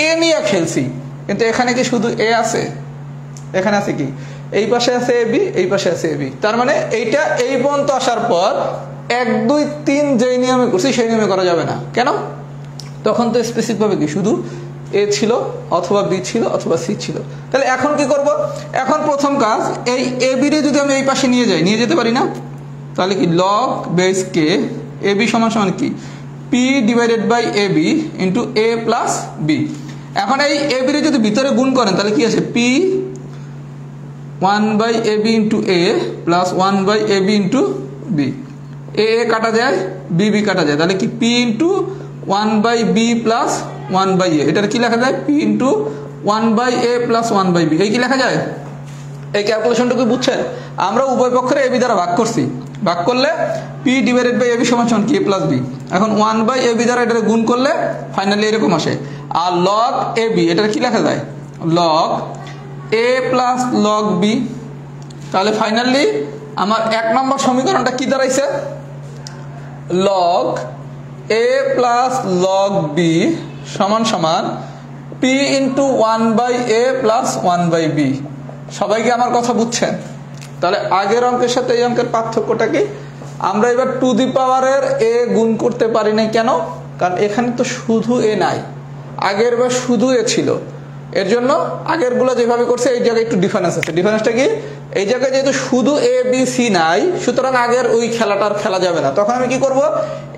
এ নিয়ে খেলছি। কিন্তু এখানে কি শুধু এ আছে? এখানে আছে কি, এই পাশে আছে এ বি, এই পাশে আছে এ বি। তার মানে এইটা এই পর্যন্ত আসার পর 1 2 3 যেই নিয়মে করছি সেই নিয়মে করা যাবে না। কেন? তখন তো স্পেসিফিক ভাবে কি শুধু এ ছিল অথবা বি ছিল অথবা সি ছিল। তাহলে এখন কি করব? এখন প্রথম কাজ, এই এ বি রে যদি আমি এই পাশে নিয়ে যাই, নিয়ে যেতে পারি না? তাহলে কি লগ বেস কে এ বি সমান সমান কি p divided by A B into A plus b. এখন এই এ বি রে যদি ভিতরে গুণ করেন তাহলে কি আছে, P 1 by A B into A plus 1 by A B into B. A কাটা যায়, বি বি কাটা যায়, তাহলে কি P into 1 by B plus 1 by A. এটা কি লেখা যায়? P into 1 by A plus 1 by B. এই কি লেখা যায়? এই ক্যালকুলেশনটুকু বুঝছেন? আমরা উভয় পক্ষের এ বি দ্বারা ভাগ করছি। ভাগ করলে p divided by A b সমান সমান কি এ প্লাস বি। এখন 1 বাই এ বি দ্বারা এটা গুণ করলে ফাইনালি এরকম আসে। আর লগ এ বি, এটা কি লেখা যায়? Log a plus log b. তাহলে ফাইনালি আমার 1 নম্বর সমীকরণটা কি দাঁড়াইছে? Log a plus log b সমান সমান p into 1 by A plus 1 by b. সবাইকে আমার কথা বুঝছেন? তাহলে আগের অঙ্কের সাথে এই অঙ্কের পার্থক্যটা কি? আমরা এবার টু দি পাওয়ারের এ গুণ করতে পারি না। কেন? কারণ এখানে তো শুধু এ নাই, আগের বার শুধু এ ছিল। এর জন্য আগের গুলো যেভাবে করছে এই জায়গায় একটু ডিফারেন্স আছে। ডিফারেন্সটা কি, এই জায়গায় যেহেতু শুধু এ বি সি নাই, সুতরাং আগের ওই খেলাটার খেলা যাবে না। তখন আমি কি করব,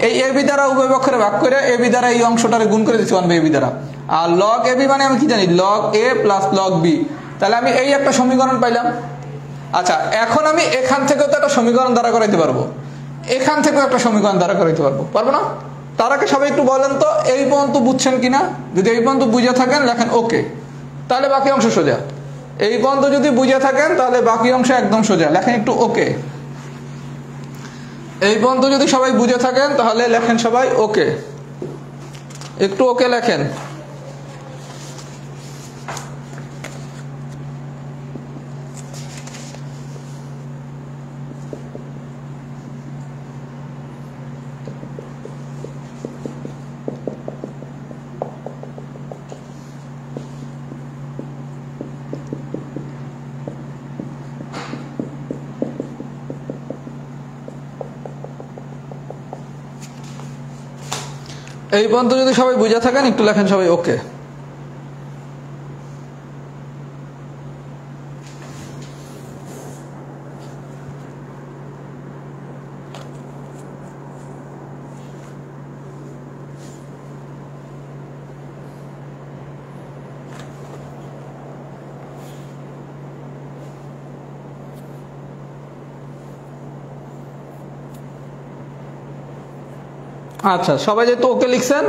এই এ বি দ্বারা উভয় পক্ষের ভাগ করে এ বি দ্বারা এই অংশটারে গুণ করে দিচ্ছি 1 বাই এ বি দ্বারা। আর লগ এ বি মানে আমি কি জানি, log a plus log b. তাহলে আমি এই একটা সমীকরণ পাইলাম। আচ্ছা, এখন আমি এখান থেকেও তো একটা সমীকরণ দ্বারা করাইতে পারবো, এখান থেকেও একটা সমীকরণ দ্বারা করাইতে পারবো, পারবো না? তার আগে সবাই একটু বলেন তো এই পর্যন্ত বুঝছেন কিনা। যদি এই পর্যন্ত বুঝে থাকেন লেখেন ওকে, তাহলে বাকি অংশ সোজা। এই পর্যন্ত যদি বুঝে থাকেন তাহলে বাকি অংশ একদম সোজা, লেখেন একটু ওকে। এই পর্যন্ত যদি সবাই বুঝে থাকেন তাহলে লেখেন সবাই ওকে, একটু ওকে লেখেন। এই পর্যন্ত যদি সবাই বুঝে থাকেন একটু লেখেন সবাই ওকে। আচ্ছা, সবাই যেহেতু ওকে লিখছেন,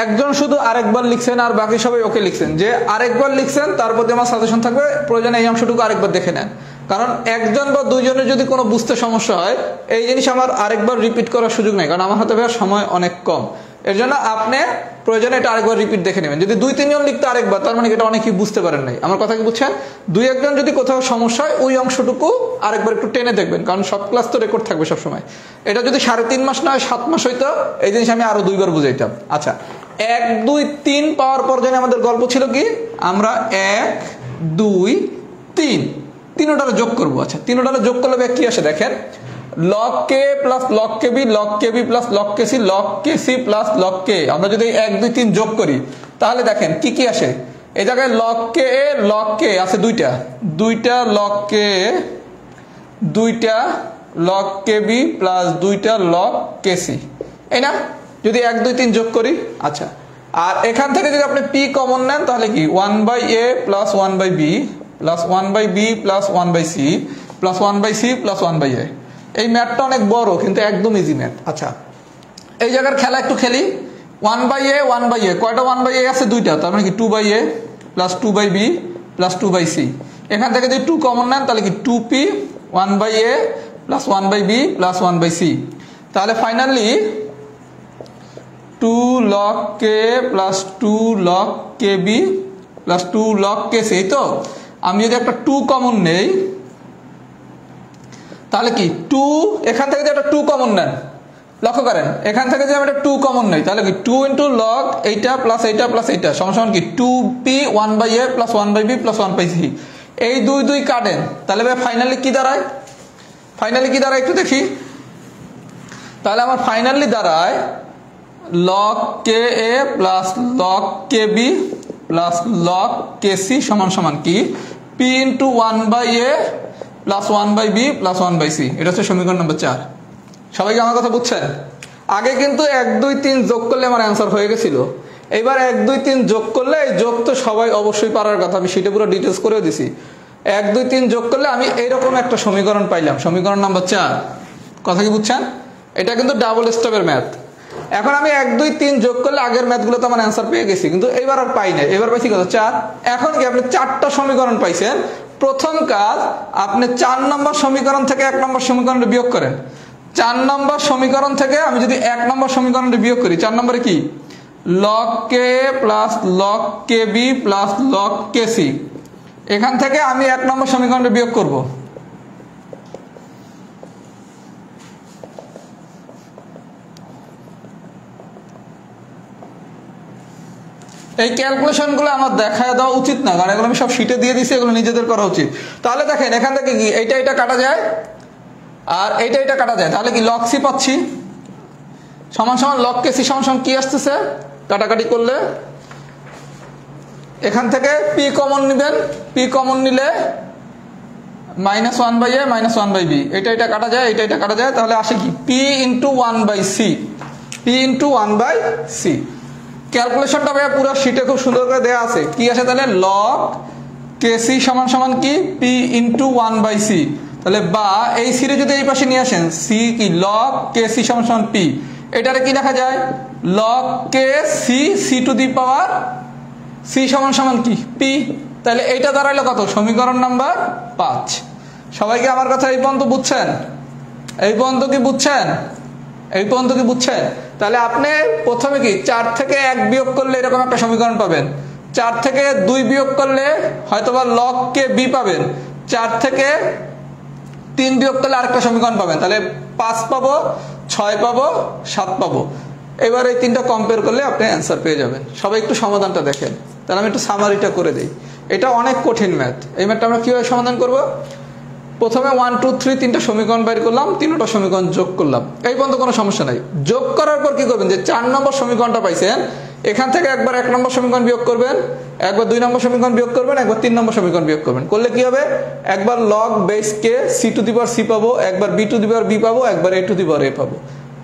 একজন শুধু আরেকবার লিখছেন আর বাকি সবাই ওকে লিখছেন। যে আরেকবার লিখছেন তার প্রতি আমার সাজেশন থাকবে প্রয়োজনে এই অংশটুকু আরেকবার দেখে নেন, কারণ একজন বা দুইজনের যদি কোনো বুঝতে সমস্যা হয় এই জিনিস আমার আরেকবার রিপিট করার সুযোগ নেই, কারণ আমার হাতে সময় অনেক কম। এর জন্য আপনি প্রয়োজনে এটা আরেকবার রিপিট দেখে নেবেন। যদি 2-3 জন লিখতে আরেকবার, তার মানে এটা অনেকেই বুঝতে পারেন নাই। আমার কথা কি বুঝছেন? 2-1 জন যদি কোথাও সমস্যা হয় ওই অংশটুকু আরেকবার একটু টেনে দেখবেন, কারণ সব ক্লাস তো রেকর্ড থাকবে সবসময়। এটা যদি 3.5 মাস না হয় 7 মাস হইতো এই জিনিস আমি আরো 2বার বুঝাইতাম। আচ্ছা, 1 2 3 পাওয়ার পর জানি আমাদের গল্প ছিল কি, আমরা 1 2 3 তিনটারে যোগ করবো। আচ্ছা, তিনটারে যোগ করলে কি আসে দেখেন, log k plus log kb log kb plus log kc log kc plus log k। আমরা যদি 1 2 3 যোগ করি তাহলে দেখেন কি কি আসে। এই জায়গায় log k log k আছে দুইটা log k, দুইটা log kb প্লাস দুইটা log kc, এই না? যদি 1 2 3 যোগ করি, আচ্ছা, আর এখান থেকে যদি আপনি p কমন নেন তাহলে কি 1/a plus 1/b plus 1/b plus 1/c plus 1/c plus 1/a। এই ম্যাথটা অনেক বড় কিন্তু একদম ইজি ম্যাথ। আচ্ছা, এই জায়গার খেলা একটু খেলি। 1/a 1/a, কয়টা 1/a আছে? দুইটা, তার মানে কি 2/a plus 2/b plus 2/c। এখান থেকে যদি 2 কমন নেন তাহলে কি 2p 1/a plus 1/b plus 1/c। তাহলে finally 2 log k plus 2 log kb plus 2 log kc। এই তো, আমি যদি একটা 2 কমন নেই তাহলে কি 2, এখান থেকে যে একটা 2 কমন নেন, লক্ষ্য করেন এখান থেকে যে আমি একটা 2 কমন নেই তাহলে কি 2 ইন্টু লগ এইটা প্লাস এইটা প্লাস এইটা সমান কি 2p 1/a plus 1/b plus 1/c। এই 2 2 কাটেন, তাহলে ভাই ফাইনালি কি দাঁড়ায়? একটু দেখি। তাহলে আমার ফাইনালি দাঁড়ায় log ka plus log kb plus log kc সমান কি p into 1/a plus 1/b plus 1/c। এটা হচ্ছে সমীকরণ নম্বর 4। সবাই কি আমার কথা বুঝছেন? আগে কিন্তু 1 2 3 যোগ করলে আমার অ্যান্সার হয়ে গেছিল। এবার 1 2 3 যোগ করলে, এই যোগ তো সবাই অবশ্যই পারার কথা, আমি সেটা পুরো ডিটেলস করেও দিছি। 1 2 3 যোগ করলে আমি এইরকম একটা সমীকরণ পাইলাম, সমীকরণ নাম্বার 4। কথা কি বুঝছেন? এটা কিন্তু ডাবল স্টেপের ম্যাথ। এখন আমি 1 2 3 যোগ করলে আগের ম্যাথগুলো তো আমার অ্যান্সার পেয়ে গেছি, কিন্তু এবার আর পাই না। এবার পাইছি কত? 4। এখন কি আপনি 4টা সমীকরণ পাইছেন। প্রথম কাজ, আপনি 4 নম্বর সমীকরণ থেকে 1 নম্বর সমীকরণটা বিয়োগ করেন। 4 নম্বর সমীকরণ থেকে আমি যদি 1 নম্বর সমীকরণটা বিয়োগ করি, 4 নম্বরে কি log k plus log kb plus log kc, এখান থেকে আমি 1 নম্বর সমীকরণটা বিয়োগ করব। এই ক্যালকুলেশনগুলো আমার দেখায় দেওয়া উচিত না, কারণ এগুলো আমি সব শিটে দিয়ে দিছি, এগুলো নিজেদের করা উচিত। তাহলে দেখেন এখান থেকে কি এইটা কাটা যায় আর এইটা কাটা যায়, তাহলে কি log c পাচ্ছি সমান log kc সমান কি আসতেছে কাটাকাটি করলে। এখান থেকে p কমন নেবেন, p কমন নিলে -1/a -1/b, এটা কাটা যায়, এটা কাটা যায়, তাহলে আসে কি p into 1/c, p into 1/c। ক্যালকুলেশনটা ভাইয়া পুরো শিটে খুব সুন্দর করে দেওয়া আছে। কি আসে তাহলে log kc সমান কি p ইন্টু 1/c। তাহলে বা এই সিরে যদি এই পাশে নিয়ে আসেন, c কি log kc সমান p, এটারে কি লেখা যায় log kc c two the power c সমান কি p। তাহলে এইটা দাঁড়াইলো কত? সমীকরণ নাম্বার 5। সবাইকে আমার কথা এই পর্যন্ত বুঝছেন? এই পর্যন্ত কি বুঝছেন? তাহলে আপনি প্রথমে কি 4 থেকে 1 বিয়োগ করলে এরকম একটা সমীকরণ পাবেন। 4 থেকে 2 বিয়োগ করলে হয়তোবা log kb পাবেন। 4 থেকে 3 বিয়োগ করলে আরেকটা সমীকরণ পাবেন। তাহলে 5 পাবো, 6 পাবো, 7 পাবো। এবার এই তিনটা কম্পেয়ার করলে আপনি অ্যান্সার পেয়ে যাবেন। সবাই একটু সমাধানটা দেখেন। তাহলে আমি একটু সামারিটা করে দিই। এটা অনেক কঠিন ম্যাথ। এই ম্যাথটা আমরা কিভাবে সমাধান করব? প্রথমে 1 2 3 তিনটা সমীকরণ বের করলাম, তিনটা সমীকরণ যোগ করলাম, এই পর্যন্ত কোনো সমস্যা নাই। যোগ করার পর কি করবেন, যে 4 নম্বর সমীকরণটা পাইছেন এখান থেকে একবার 1 নম্বর সমীকরণ বিয়োগ করবেন, একবার 2 নম্বর সমীকরণ বিয়োগ করবেন, একবার 3 নম্বর সমীকরণ বিয়োগ করবেন। করলে কি হবে, একবার log base K c two the power c পাবো, একবার b two the power b পাবো, একবার a to the power a পাবো।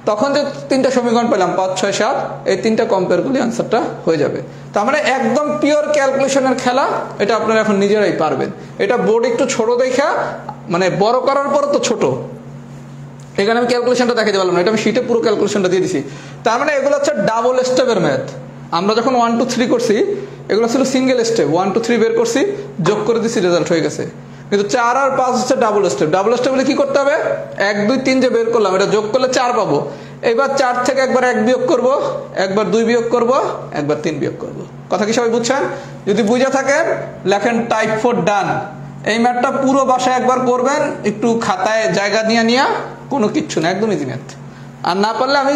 তখন যে তিনটা সমীকরণ পেলাম 5 6 7, এই তিনটা কম্পেয়ার করলে আনসারটা হয়ে যাবে। তার মানে একদম পিওর ক্যালকুলেশনের খেলা, এটা আপনারা এখন নিজেরাই পারবেন। এটা বোর্ড একটু ছোট দেখা, মানে বড় করার পর তো ছোট, এখানে আমি ক্যালকুলেশনটা দেখাতে পারলাম না, এটা আমি শীটে পুরো ক্যালকুলেশনটা দিয়ে দিছি। তার মানে এগুলো হচ্ছে ডাবল স্টেপের ম্যাথ। আমরা যখন 1 2 3 করছি এগুলো ছিল সিঙ্গেল স্টেপ, 1 2 3 বের করছি, যোগ করে দিছি, রেজাল্ট হয়ে গেছে। কিন্তু 4 আর 5 হচ্ছে ডাবল স্টেপ। ডাবল স্টেপ হলে কি করতে হবে, 1 2 3 যে বের করলাম এটা যোগ করলে 4 পাবো। এবার 4 থেকে একবার 1 বিয়োগ করব, একবার 2 বিয়োগ করব, একবার 3 বিয়োগ করব। কথা কি সবাই বুঝছেন? যদি বুঝে থাকেন লেখেন টাইপ 4 ডান। এই ম্যাথটা পুরো বাসায় একবার করবেন, একটু খাতায় জায়গা নিয়ে কোনো কিচ্ছু না, একদম ইজি ম্যাথ। আর না পারলে আমি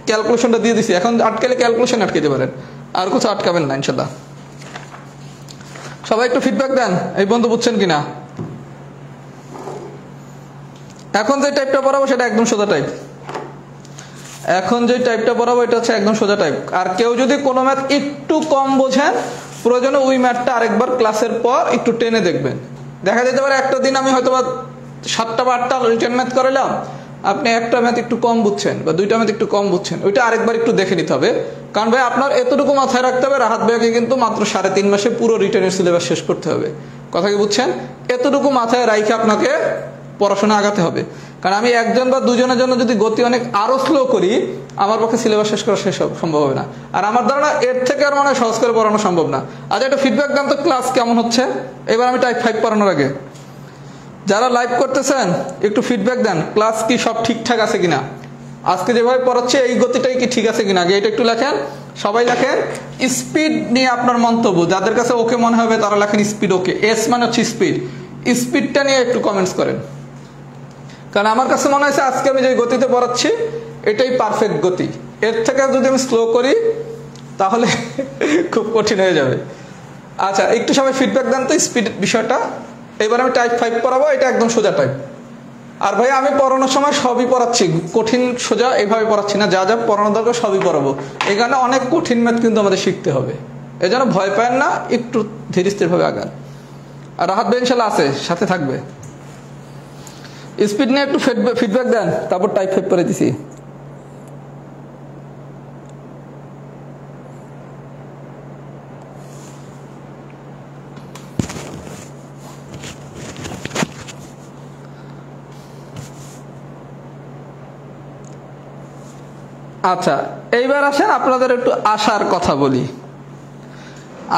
ক্যালকুলেশনটা দিয়ে দিছি, এখন আটকালে ক্যালকুলেশন আটকাতে পারেন, আর কোথাও আটকাবেন না ইনশাল্লাহ। সবাই একটু ফিডব্যাক দেন এই বন্ধু বুঝছেন কিনা। এখন যে টাইপটা পড়াবো সেটা একদম সোজা টাইপ, এখন যে টাইপটা পড়াবো এটা হচ্ছে একদম সোজা টাইপ। আর কেউ যদি কোনো ম্যাথ একটু কম বোঝেন, প্রয়োজনে ওই ম্যাথটা আরেকবার ক্লাসের পর একটু টেনে দেখবেন। দেখা যেতে পারে একটা দিন আমি হয়তো বা 7টা বা 8টা রিটেন ম্যাথ করাইলাম, আপনি একটা ম্যাথ একটু কম বুঝছেন বা 2টা ম্যাথ একটু কম বুঝছেন, ওইটা আরেকবার একটু দেখে নিতে হবে। কারণ ভাই আপনার এতটুকু মাথায় রাখতে হবে, রাহাত ভাইকে কিন্তু মাত্র 3.5 মাসে পুরো রিটেনের সিলেবাস শেষ করতে হবে। কথা কি বুঝছেন? এতটুকু মাথায় রাখে আপনাকে পড়াশোনা আগাতে হবে। কারণ আমি একজন বা দুজনের জন্য যদি গতি অনেক আরো স্লো করি, আমার পক্ষে সিলেবাস শেষ করা সম্ভব হবে না। আর আমার ধারণা এর থেকে আর মানে সহজ করে পড়ানো সম্ভব না। আজ একটা ফিডব্যাক দেন তো, ক্লাস কেমন হচ্ছে। এবার আমি টাইপ 5 পড়ানোর আগে যারা লাইভ করতেছেন একটু ফিডব্যাক দেন, ক্লাস কি সব ঠিকঠাক আছে কিনা, আজকে যেভাবে পড়াচ্ছে এই গতিটাই কি ঠিক আছে কিনা, আগে এটা একটু লেখেন। সবাই লেখেন স্পিড নিয়ে আপনার মন্তব্য, যাদের কাছে ওকে মনে হবে তারা লেখেন স্পিড ওকে, এস মানে হচ্ছে স্পিড, স্পিডটা নিয়ে একটু কমেন্টস করেন। কারণ আমার কাছে মনে হয়েছে আজকে আমি যে গতিতে পড়াচ্ছি এটাই পারফেক্ট গতি, এর থেকে যদি আমি স্লো করি তাহলে খুব কঠিন হয়ে যাবে। আচ্ছা একটু সবাই ফিডব্যাক দেন তো স্পিড বিষয়টা। এবার আমি টাইপ 5 পড়াবো, এটা একদম সোজা টাইপ। আর ভাই আমি পড়ানোর সময় সবই পড়াচ্ছি, কঠিন সোজা এইভাবে পড়াচ্ছি না, যা যা পড়ানো দরকার সবই পড়াবো। এখানে অনেক কঠিন ম্যাথ কিন্তু আমাদের শিখতে হবে, এই জন্য ভয় পায় না, একটু ধীরে স্থির ভাবে আগান। আর রাহাত ভাই ইনশাল্লাহ আছে, সাথে থাকবে। স্পিড নিয়ে একটু ফিডব্যাক দেন, তারপর টাইপ 5 করে দিছি। আচ্ছা এইবার আসেন আপনাদের একটু আশার কথা বলি।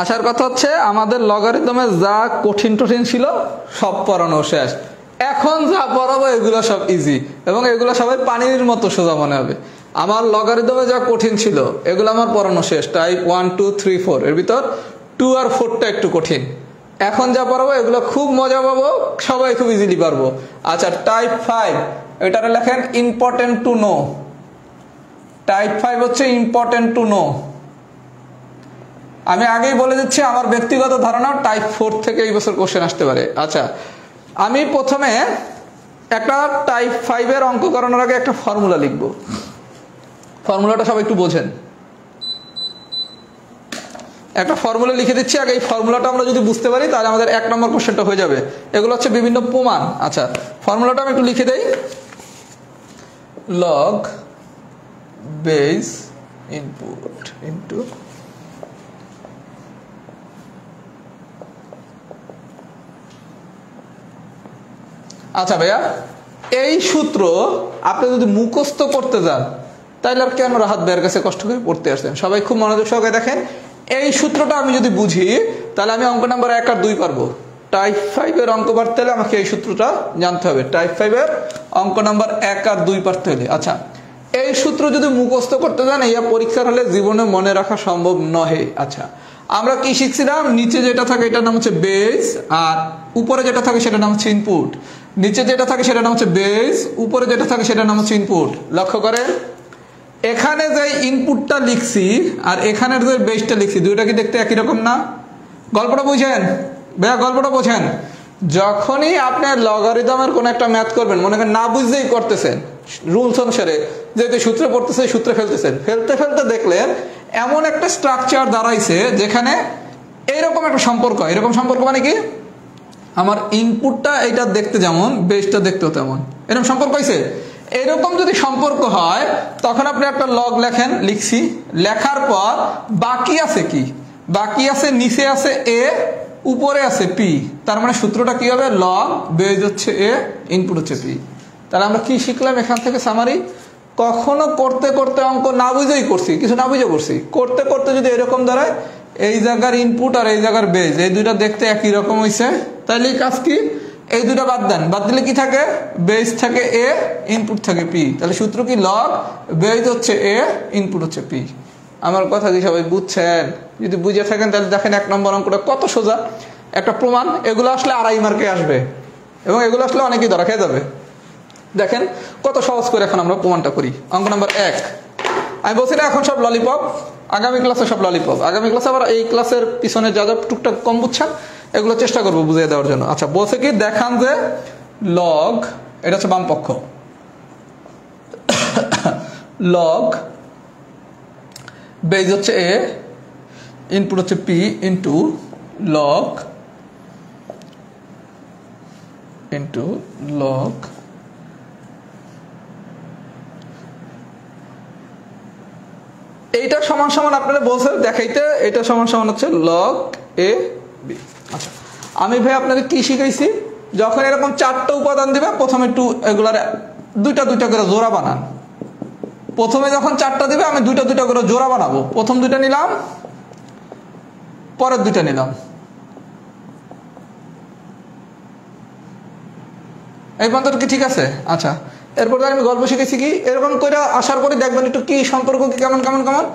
আশার কথা হচ্ছে আমাদের লগারিদমে যা কঠিন ছিল সব পড়ানো শেষ, এখন যা পড়াবো এগুলো সব ইজি, এবং এগুলো সবাই পানির মতো সোজা মনে হবে। আমার লগারিদমে যা কঠিন ছিল এগুলো আমার পড়ানো শেষ, টাইপ 1 2 3 4, এর ভিতর 2 আর 4টা একটু কঠিন। এখন যা পড়াবো এগুলো খুব মজা পাবো, সবাই খুব ইজিলি পারবো। আচ্ছা টাইপ 5 এটা লেখেন ইম্পর্টেন্ট টু নো। টাইপ 5 হচ্ছে ইম্পর্টেন্ট টু নো। আমি আগেই বলে দিচ্ছি আমার ব্যক্তিগত ধারণা টাইপ 4 থেকে এই বছর কোশ্চেন আসতে পারে। আচ্ছা আমি প্রথমে একটা টাইপ 5 এর অঙ্ক করানোর আগে একটা ফর্মুলা লিখব, ফর্মুলাটা সবাই একটু বোঝেন। একটা ফর্মুলা লিখে দিচ্ছি, আগে এই ফর্মুলাটা আমরা যদি বুঝতে পারি তাহলে আমাদের 1 নম্বর কোশ্চেনটা হয়ে যাবে। এগুলো হচ্ছে বিভিন্ন প্রমাণ। আচ্ছা ফর্মুলাটা আমি একটু লিখে দেই, লগ বেস ইনপুট ইনটু আচ্ছা ভাইয়া এই সূত্র আপনি যদি মুখস্থ করতে যান তাহলে আর কেন রাহাত ভাইয়ের কাছে কষ্ট করে পড়তে আসছেন। সবাই খুব মনোযোগ সহকারে দেখেন, এই সূত্রটা আমি যদি বুঝি তাহলে আমি অঙ্ক নাম্বার 1 আর 2 পারবো। টাইপ 5 এর অঙ্ক পারতে হলে আমাকে এই সূত্রটা জানতে হবে, টাইপ 5 এর অঙ্ক নাম্বার 1 আর 2 পারতে হলে। আচ্ছা এই সূত্র যদি মুখস্থ করতে যান ইয়া পরীক্ষার হলে জীবনে মনে রাখা সম্ভব নহে। আচ্ছা আমরা কি শিখছিলাম, নিচে যেটা থাকে এটার নাম হচ্ছে বেস, আর উপরে যেটা থাকে সেটার নাম হচ্ছে ইনপুট। নিচে যেটা থাকে সেটার নাম হচ্ছে বেস, উপরে যেটা থাকে সেটার নাম হচ্ছে ইনপুট। লক্ষ্য করেন এখানে যে ইনপুটটা লিখছি আর এখানের যে বেসটা লিখছি দুইটা কি দেখতে একই রকম না? গল্পটা বুঝেন ভাইয়া, গল্পটা বোঝেন। যখনই আপনি লগারিদমের কোন একটা ম্যাথ করবেন, মনে করেন না বুঝতেই করতেছেন, রুলস অনুসারে যেহেতু সূত্র পড়তেছে সূত্র ফেলতেছেন, ফেলতে ফেলতে দেখলেন এমন একটা স্ট্রাকচার দাঁড়াইছে যেখানে এইরকম একটা সম্পর্ক। এরকম সম্পর্ক মানে কি, আমার ইনপুটটা এইটা দেখতে যেমন বেসটা দেখতেও তেমন, এরকম সম্পর্ক হয়েছে। এরকম যদি সম্পর্ক হয় তখন আপনি একটা লগ লেখেন, লিখছি, লেখার পর বাকি আছে কি, বাকি আছে নিচে আছে এ, উপরে আছে পি, তার মানে সূত্রটা কি হবে, লগ বেস হচ্ছে এ, ইনপুট হচ্ছে পি। তাহলে আমরা কি শিখলাম এখান থেকে সামারি, কখনো করতে করতে অঙ্ক না বুঝেই করছি, কিছু না বুঝে করছি, করতে করতে যদি এরকম দাঁড়ায় এই জায়গার ইনপুট আর এই জায়গার বেস এই দুইটা দেখতে একই রকম হয়েছে, তাহলে এই কাজ কি, এই দুটো বাদ দেন, বাদ দিলে কি থাকে, বেস থাকে এ, ইনপুট থাকে পি। তাহলে সূত্র কি, লগ বেস হচ্ছে এ, ইনপুট হচ্ছে পি। আমার কথা কি সবাই বুঝছেন? যদি বুঝে থাকেন তাহলে দেখেন 1 নম্বর অঙ্কটা কত সোজা একটা প্রমাণ। এগুলো আসলে 2.5 মার্কে আসবে এবং এগুলো আসলে অনেকেই ধরা খেয়ে যাবে। দেখেন কত সহজ করে এখন আমরা প্রমাণটা করি। অঙ্ক নাম্বার 1, আমি বলছি না এখন সব ললিপপ, আগামী ক্লাসে সব ললিপপ, আগামী ক্লাসে আবার এই ক্লাসের পিছনে যা যা টুকটাক কম বুঝছেন এগুলো চেষ্টা করবো বুঝিয়ে দেওয়ার জন্য। আচ্ছা, বলছে কি, দেখান যে লগ, এটা হচ্ছে বাম পক্ষ, লগ বেস হচ্ছে এ, ইনপুট হচ্ছে পি, ইন্টু লগ এইটা সমান সমান আপনারা বলছেন দেখাইতে, এটা সমান সমান হচ্ছে লগ এ বি। আচ্ছা, আমি ভাই আপনাদের কি শিখাইছি, যখন এরকম 4টা উপাদান দিবে প্রথমে একটু এগুলার দুইটা দুইটা করে জোড়া বানান। প্রথমে যখন 4টা দিবে আমি দুইটা দুইটা করে জোড়া বানাবো, প্রথম 2টা নিলাম, পরের 2টা নিলাম, এই পর্যন্ত কি ঠিক আছে? আচ্ছা, এরপর আমি গল্প শিখেছি কি, এরকম করে আসার পরে দেখবেন একটু কি সম্পর্ক কি কেমন কেমন কেমন।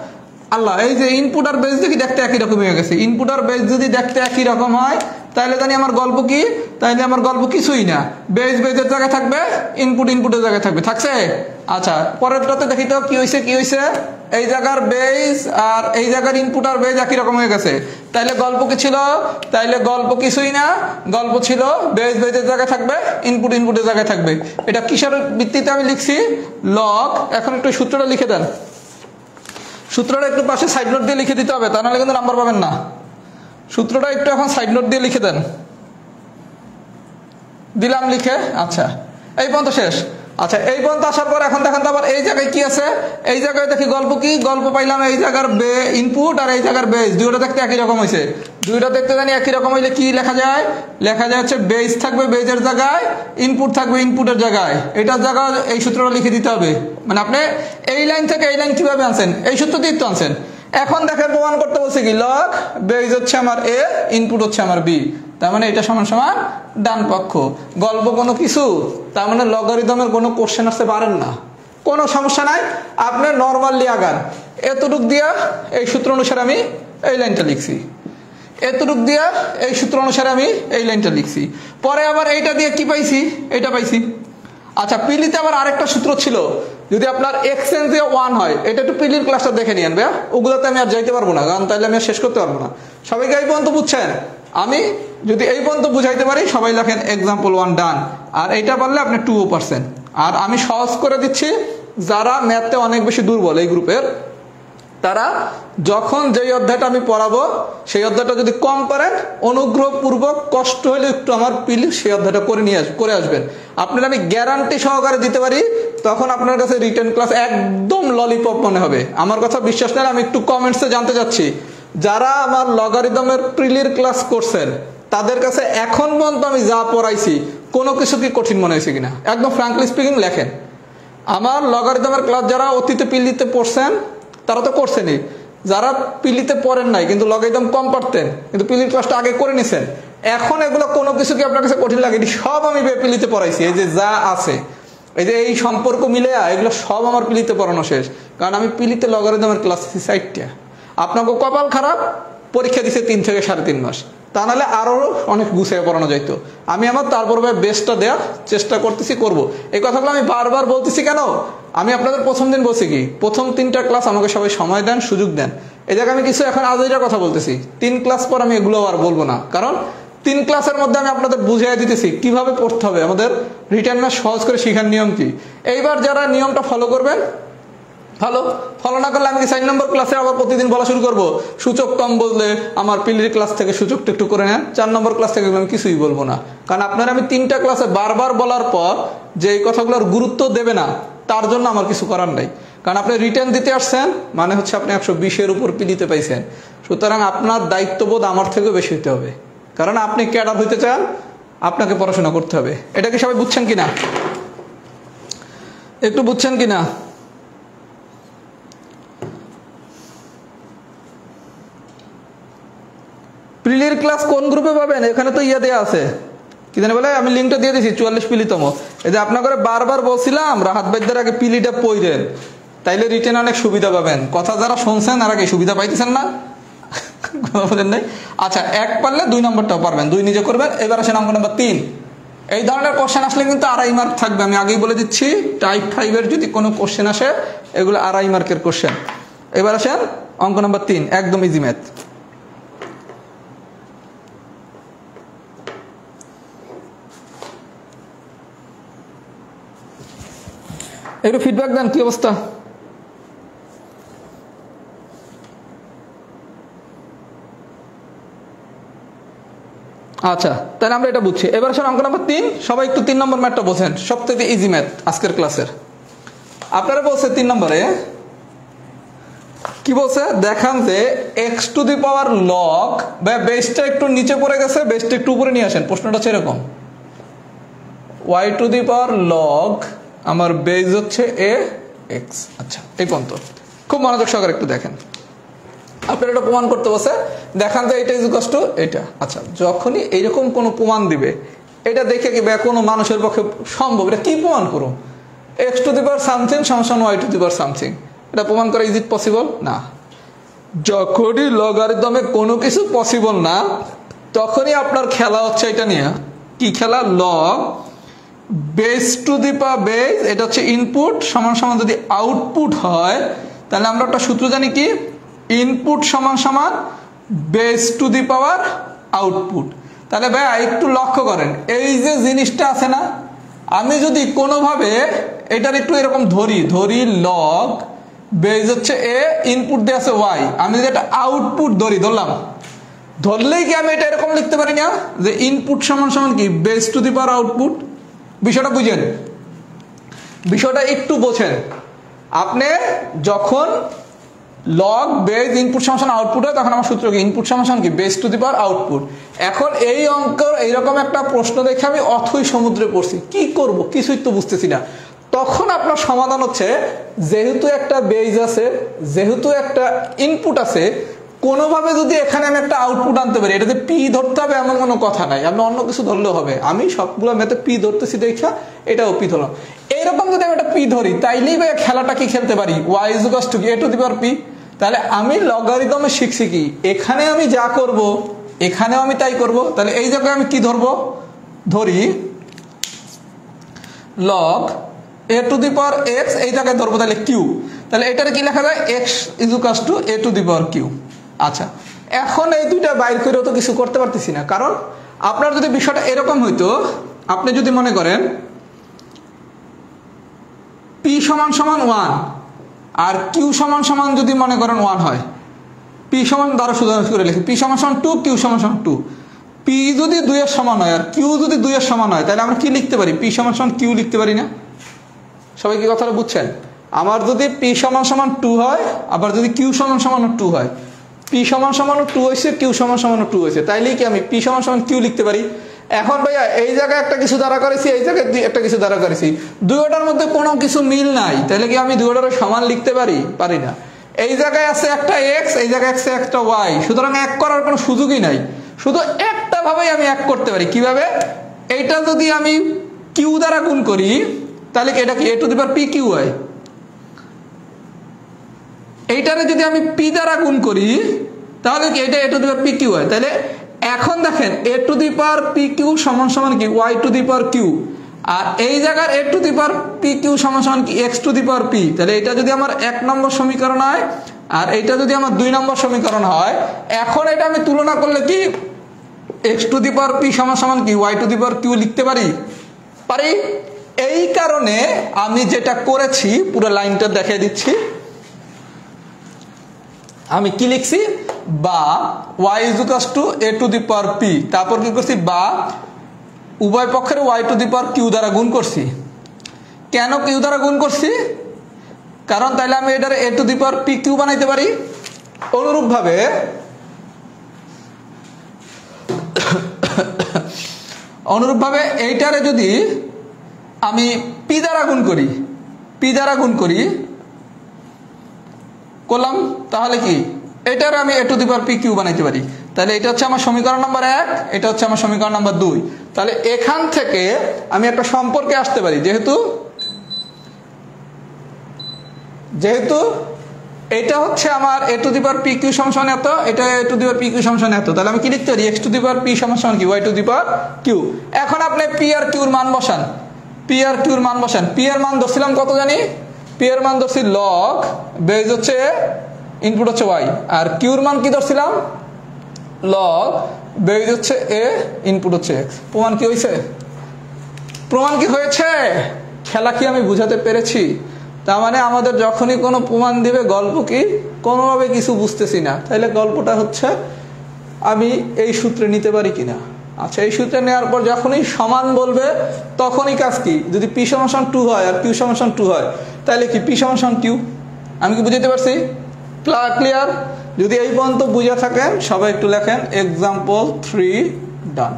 আল্লাহ, এই যে ইনপুট আর বেস দেখি দেখতে একই রকম হয়ে গেছে, ইনপুট আর বেস যদি দেখতে একই রকম হয় তাহলে জানি আমার গল্প কি, তাইলে আমার গল্প কিছুই না, বেস বেসের জায়গায় থাকবে, ইনপুট ইনপুটের জায়গায় থাকবে, থাকছে। আচ্ছা, পরেরটাতে দেখি তো কি হয়েছে, কি হয়েছে, এই জায়গার বেস আর এই জায়গার ইনপুট আর বেস একই রকম হয়ে গেছে, তাইলে গল্প কি ছিল, তাইলে গল্প কিছুই না, গল্প ছিল বেস বেসের জায়গায় থাকবে, ইনপুট ইনপুটের জায়গায় থাকবে। এটা কিসের ভিত্তিতে আমি লিখছি, লগ। এখন একটু সূত্রটা লিখে দেন, সূত্রটা একটু পাশে সাইড নোট দিয়ে লিখে দিতে হবে, তা নাহলে কিন্তু নাম্বার পাবেন না। সূত্রটা একটু এখন সাইড নোট দিয়ে লিখে দেন, দিলাম লিখে। আচ্ছা, এই পর্যন্ত শেষ। আচ্ছা, এই পর্যন্ত আসার পর এখন দেখেন তো আবার এই জায়গায় কি আছে, এই জায়গায় দেখি গল্প কি, গল্প পাইলাম এই জায়গার ইনপুট আর এই জায়গার বেস, দুইটা দেখতে একই রকম হয়েছে, দুইটা দেখতে জানি একই রকম হইলে কি লেখা যায়, লেখা যায় হচ্ছে বেস থাকবে বেসের জায়গায়, ইনপুট থাকবে ইনপুটের জায়গায়, এটার জায়গায় এই সূত্রটা লিখে দিতে হবে। মানে আপনি এই লাইন থেকে এই লাইন কিভাবে আনছেন, এই সূত্র দিয়ে তো আনছেন। এখন দেখেন প্রমাণ করতে বলছে কি, লগ বেস হচ্ছে আমার এ, ইনপুট হচ্ছে আমার বি, তার মানে এটা সমান সমান ডান পক্ষ। গল্প কোনো কিছু, তার মানে লগারিদমের কোনো কোশ্চেন আসতে পারেন না, কোনো সমস্যা নাই, আপনি নর্মালি আগান। এতটুক দিয়া এই সূত্র অনুসারে আমি এই লাইনটা লিখছি, এতটুক দিয়া এই সূত্র অনুসারে আমি এই লাইনটা লিখছি, পরে আবার এইটা দিয়ে কি পাইছি, এটা পাইছি। আচ্ছা, পিলিতে আবার আরেকটা সূত্র ছিল, যদি আপনার এক্সচেঞ্জে 1 হয়, এটা একটু পিলির ক্লাসটা দেখে নিয়ে আনবে, ওগুলোতে আমি আর যাইতে পারবো না, কারণ তাহলে আমি আর শেষ করতে পারবো না। সবাইকে এই পর্যন্ত বুঝছেন? আমি যদি এই পর্যন্ত বুঝাইতে পারি, সবাই লেখেন এক্সাম্পল 1 ডান, আর এইটা পারলে আপনি 2%। আর আমি সহজ করে দিচ্ছি, যারা ম্যাথে অনেক বেশি দুর্বল এই গ্রুপের, তারা যখন যেই অধ্যায়টা আমি পড়াবো সেই অধ্যায়টা যদি কম পারেন, অনুগ্রহপূর্বক কষ্ট হলে একটু আমার প্লিজ সেই অধ্যায়টা করে আসবেন। আপনারা আমি গ্যারান্টি সহকারে দিতে পারি, তখন আপনার কাছে রিটেন ক্লাস একদম ললিপপ মনে হবে। আমার কথা বিশ্বাস নেই, আমি একটু কমেন্টসে জানতে চাচ্ছি, যারা আমার লগারিদমের প্রিলির ক্লাস করছেন তাদের কাছে এখন পর্যন্ত আমি যা পড়াইছি কোনো কিছু কি কঠিন মনে হয়েছে কিনা, একদম ফ্র্যাঙ্কলি স্পিকিং লেখেন। আমার লগারিদমের ক্লাস যারা অতীতে পিলিতে পড়ছেন তারা তো করছেনই, যারা পিলিতে পড়েন নাই কিন্তু লগারিদম কম পারতেন কিন্তু পিলির ক্লাসটা আগে করে নিছেন, এখন এগুলো কোনো কিছু কি আপনার কাছে কঠিন লাগে? সব আমি পিলিতে পড়াইছি, এই যে যা আছে, এই যে এই সম্পর্ক মিলে এগুলো সব আমার পিলিতে পড়ানো শেষ, কারণ আমি পিলিতে লগারিদমের ক্লাস 60টা। আপনাকে কপাল খারাপ, পরীক্ষা দিছে 3 থেকে 3.5 মাস, তা নাহলে আরো অনেক গুছিয়ে পড়ানো যাইতো। আমি আমার তারপর বেস্টটা দেওয়ার চেষ্টা করতেছি, করব। এই কথাগুলো আমি বারবার বলতেছি কেন, আমি আপনাদের প্রথম দিন বলছি কি, প্রথম 3টা ক্লাস আমাকে সবাই সময় দেন, সুযোগ দেন। এই জায়গায় আমি কিছু এখন আজ কথা বলতেছি, 3 ক্লাস পর আমি এগুলো আর বলবো না, কারণ 3 ক্লাসের মধ্যে আমি আপনাদের বুঝিয়ে দিতেছি কিভাবে পড়তে হবে, আমাদের রিটেন ম্যাথ সহজ করে শেখার নিয়ম কি। এইবার যারা নিয়মটা ফলো করবেন ফলো না করলে আমি 4 নম্বর ক্লাসে আবার প্রতিদিন বলা শুরু করব, সূচক কম বললে আমার পিলির ক্লাস থেকে সূচকটা একটু করে নেন, 4 নম্বর ক্লাস থেকে আমি কিছুই বলবো না। কারণ আপনারা আমি 3টা ক্লাসে বারবার বলার পর যে এই কথাগুলোর গুরুত্ব দেবে না, তার জন্য আমার কিছু করার নাই। কারণ আপনি রিটার্ন দিতে আসছেন মানে হচ্ছে আপনি 120-এর উপর পিলিতে পাইছেন, সুতরাং আপনার দায়িত্ববোধ আমার থেকেও বেশি হতে হবে। কারণ আপনি ক্যাডার হইতে চান, আপনাকে পড়াশোনা করতে হবে। এটা কি সবাই বুঝছেন কিনা, একটু বুঝছেন কিনা? প্রিলির ক্লাস কোন গ্রুপে পাবেন? এখানে তো ইয়ে দেওয়া আছে, কি জানি বলে, আমি লিঙ্কটা দিয়ে দিয়েছি 44 পিলিতম। এই যে আপনার করে বারবার বলছিলাম রাহাত ভাইদের আগে পিলিটা পড়েন, তাইলে রিটেন অনেক সুবিধা পাবেন। কথা যারা শুনছেন আর আগে সুবিধা পাইতেছেন না, কথা বলেন নাই। আচ্ছা, 1 পারলে 2 নম্বরটাও পারবেন, 2 নিজে করবেন। এবার আসেন অঙ্ক নাম্বার 3। এই ধরনের কোশ্চেন আসলে কিন্তু 2.5 মার্ক থাকবে, আমি আগেই বলে দিচ্ছি। টাইপ 5-এর যদি কোনো কোশ্চেন আসে এগুলো 2.5 মার্কের কোশ্চেন। এবার আসেন অঙ্ক নাম্বার 3, একদম ইজি ম্যাথ। একটু ফিডব্যাক দেন, কি অবস্থা? আচ্ছা, তাহলে আমরা এটা বুঝছি। এবার আসলে অঙ্ক নাম্বার 3, সবাই একটু 3 নম্বর ম্যাথটা বোঝেন, সবথেকে ইজি ম্যাথ আজকের ক্লাসের। আপনারা বলছে 3 নম্বরে কি বলছে দেখান যে x⁻, বা বেসটা একটু নিচে পড়ে গেছে, বেসটা একটু উপরে নিয়ে আসেন। প্রশ্নটা হচ্ছে এরকম, y⁻, আমার বেস হচ্ছে ax। আচ্ছা, এই পর্যন্ত খুব মনোযোগ সহকারে একটু দেখেন। আপনারা এটা প্রমাণ করতে বসে দেখান যে এটা ইকুয়াল টু এটা। আচ্ছা, যখনই এইরকম কোনো প্রমাণ দিবে, এটা দেখে কি কোনো মানুষের পক্ষে সম্ভব? এটা কি প্রমাণ করুন? x⁻ সামথিং সমান y⁻ সামথিং, এটা প্রমাণ করা ইজ ইট পসিবল? না। যখনই লগারিদমে কোনো কিছু পসিবল না, তখনই আপনার খেলা হচ্ছে এটা নিয়ে। কি খেলা? Log base two the power base, এটা হচ্ছে ইনপুট সমান সমান যদি আউটপুট হয়, তাহলে আমরা একটা সূত্র জানি কি, ইনপুট সমান সমান base two the power output. তাহলে ভাই একটু লক্ষ্য করেন, এই যে জিনিসটা আছে না, আমি যদি কোনোভাবে এটার একটু এরকম ধরি লগ বেস হচ্ছে এ, ইনপুট দিয়ে আছে ওয়াই, আমি যদি একটা আউটপুট ধরলেই কি আমি এটা এরকম লিখতে পারি না যে ইনপুট সমান সমান কি base two the power output? বিষয়টা বুঝেন, বিষয়টা একটু বোঝেন। আপনি যখন লগ বেস ইনপুট সমান আউটপুট হয়, তখন আমার সূত্র কি ইনপুট সমান কি base two the power output. এখন এই অঙ্ক এইরকম একটা প্রশ্ন দেখে আমি অথই সমুদ্রে পড়ছি, কি করব কিছুই তো বুঝতেছি না। তখন আপনার সমাধান হচ্ছে, যেহেতু একটা বেস আছে, যেহেতু একটা ইনপুট আছে, কোনোভাবে যদি এখানে আমি একটা আউটপুট আনতে পারি, এটাতে পি ধরতে হবে এমন কোনো কথা নাই, আপনি অন্য কিছু ধরলেও হবে। আমি সবগুলো ম্যাথে পি ধরতেছি দেখা এটাও পি ধরলাম। এইরকম যদি আমি একটা পি ধরি, তাইলেই ভাই খেলাটা কি খেলতে পারি, y is equal to a to the power P. তাহলে আমি লগারিদমে শিখছি কি, এখানে আমি যা করব এখানেও আমি তাই করব। তাহলে এই জায়গায় আমি কি ধরি log A to the power x, এই জায়গায় ধরবো তাহলে কিউ। তাহলে এটার কি লেখা যায়, x is equal to a to the power q. আচ্ছা, এখন এই দুইটা বাইর করেও তো কিছু করতে পারতেছি না, কারণ আপনার যদি বিষয়টা এরকম হইতো, আপনি যদি মনে করেন পি সমান সমান 1 আর কিউ সমান সমান যদি মনে করেন 1 হয়, পি সমান দ্বারা শুধু করে লিখি পি সমান সমান 2, কিউ সমান সমান 2। পি যদি 2 এর সমান হয় আর কিউ যদি 2 এর সমান হয়, তাহলে আমরা কি লিখতে পারি, পি সমান সমান কিউ লিখতে পারি না? সবাই কি কথাটা বুঝছেন? আমার যদি পি সমান সমান 2 হয়, আবার যদি কিউ সমান সমান 2 হয়, পি সমান সমান 2 হয়েছে, কিউ সমান সমান 2 হয়েছে, তাইলেই কি আমি পি সমান সমান কিউ লিখতে পারি। এখন ভাইয়া এই জায়গায় একটা কিছু দ্বারা করেছি, এই জায়গায় একটা কিছু দ্বারা করেছি, দুইটার মধ্যে কোনো কিছু মিল নাই, তাহলে কি আমি দুইটার সমান লিখতে পারি না। এই জায়গায় আছে একটা এক্স, এই জায়গায় আছে একটা ওয়াই, সুতরাং এক করার কোনো সুযোগই নাই। শুধু একটা ভাবেই আমি এক করতে পারি, কিভাবে? এইটা যদি আমি কিউ দ্বারা গুণ করি, তাহলে এটা কি A to the power P Q হয়। এইটারে যদি আমি পি দ্বারা গুণ করি, তাহলে কি এটা A to the power P Q হয়। তাহলে এখন দেখেন A to the power P Q সমান সমান কি Y to the power Q, আর এই জায়গার A to the power P Q সমান সমান কি x to the power P. তাহলে এটা যদি আমার 1 নম্বর সমীকরণ হয়, আর এইটা যদি আমার 2 নম্বর সমীকরণ হয়, এখন এটা আমি তুলনা করলে কি x to the power P সমান সমান কি Y to the power q লিখতে পারি? পারি। এই কারণে আমি যেটা করেছি পুরো লাইনটা দেখিয়ে দিচ্ছি। আমি কি লিখছি? বা y is equals to a to the power p, তারপর কি করছি? বা উভয় পক্ষের y to the power q দ্বারা গুণ করছি। কেন কিউ দ্বারা গুণ করছি? কারণ তাইলে আমি এটার A to the power P Q বানাইতে পারি। অনুরূপভাবে এইটারে যদি আমি পি দ্বারা গুণ করি করলাম, তাহলে কি এটারে আমি A to the power P Q বানাইতে পারি। তাহলে এটা হচ্ছে আমার সমীকরণ নাম্বার 1, এটা হচ্ছে আমার সমীকরণ নাম্বার 2। তাহলে এখান থেকে আমি একটা সম্পর্কে আসতে পারি, যেহেতু এটা হচ্ছে আমার A to the power P Q সমান এত, এটা A to the power P Q সমান এত। তাহলে আমি কি লিখতে পারি? X to the power P সমান কি Y to the power Q. এখন আপনি পি আর কিউর মান বসান, পি এর মান ধরছিলাম কত জানি? পি এর মান ধরছি লগ, বেজ হচ্ছে ইনপুট হচ্ছে ওয়াই, আর কিউর মান কি ধরছিলাম? লগ, বেজ হচ্ছে এ, ইনপুট হচ্ছে এক্স। প্রমাণ কি হয়েছে? খেলা কি আমি বুঝাতে পেরেছি? তার মানে আমাদের যখনই কোনো প্রমাণ দিবে, গল্প কি কোনোভাবে কিছু বুঝতেছি না, তাহলে গল্পটা হচ্ছে আমি এই সূত্রে নিতে পারি কিনা। আচ্ছা, এই সূত্রে নেওয়ার পর যখনই সমান বলবে তখনই কাজ কি? যদি পি সমান 2 হয় আর কিউ সমান 2 হয়, তাহলে কি পি সমান কিউ। আমি কি বুঝাতে পারছি? ক্লিয়ার? যদি এই পর্যন্ত বুঝে থাকেন সবাই একটু লেখেন এক্সাম্পল 3 ডান।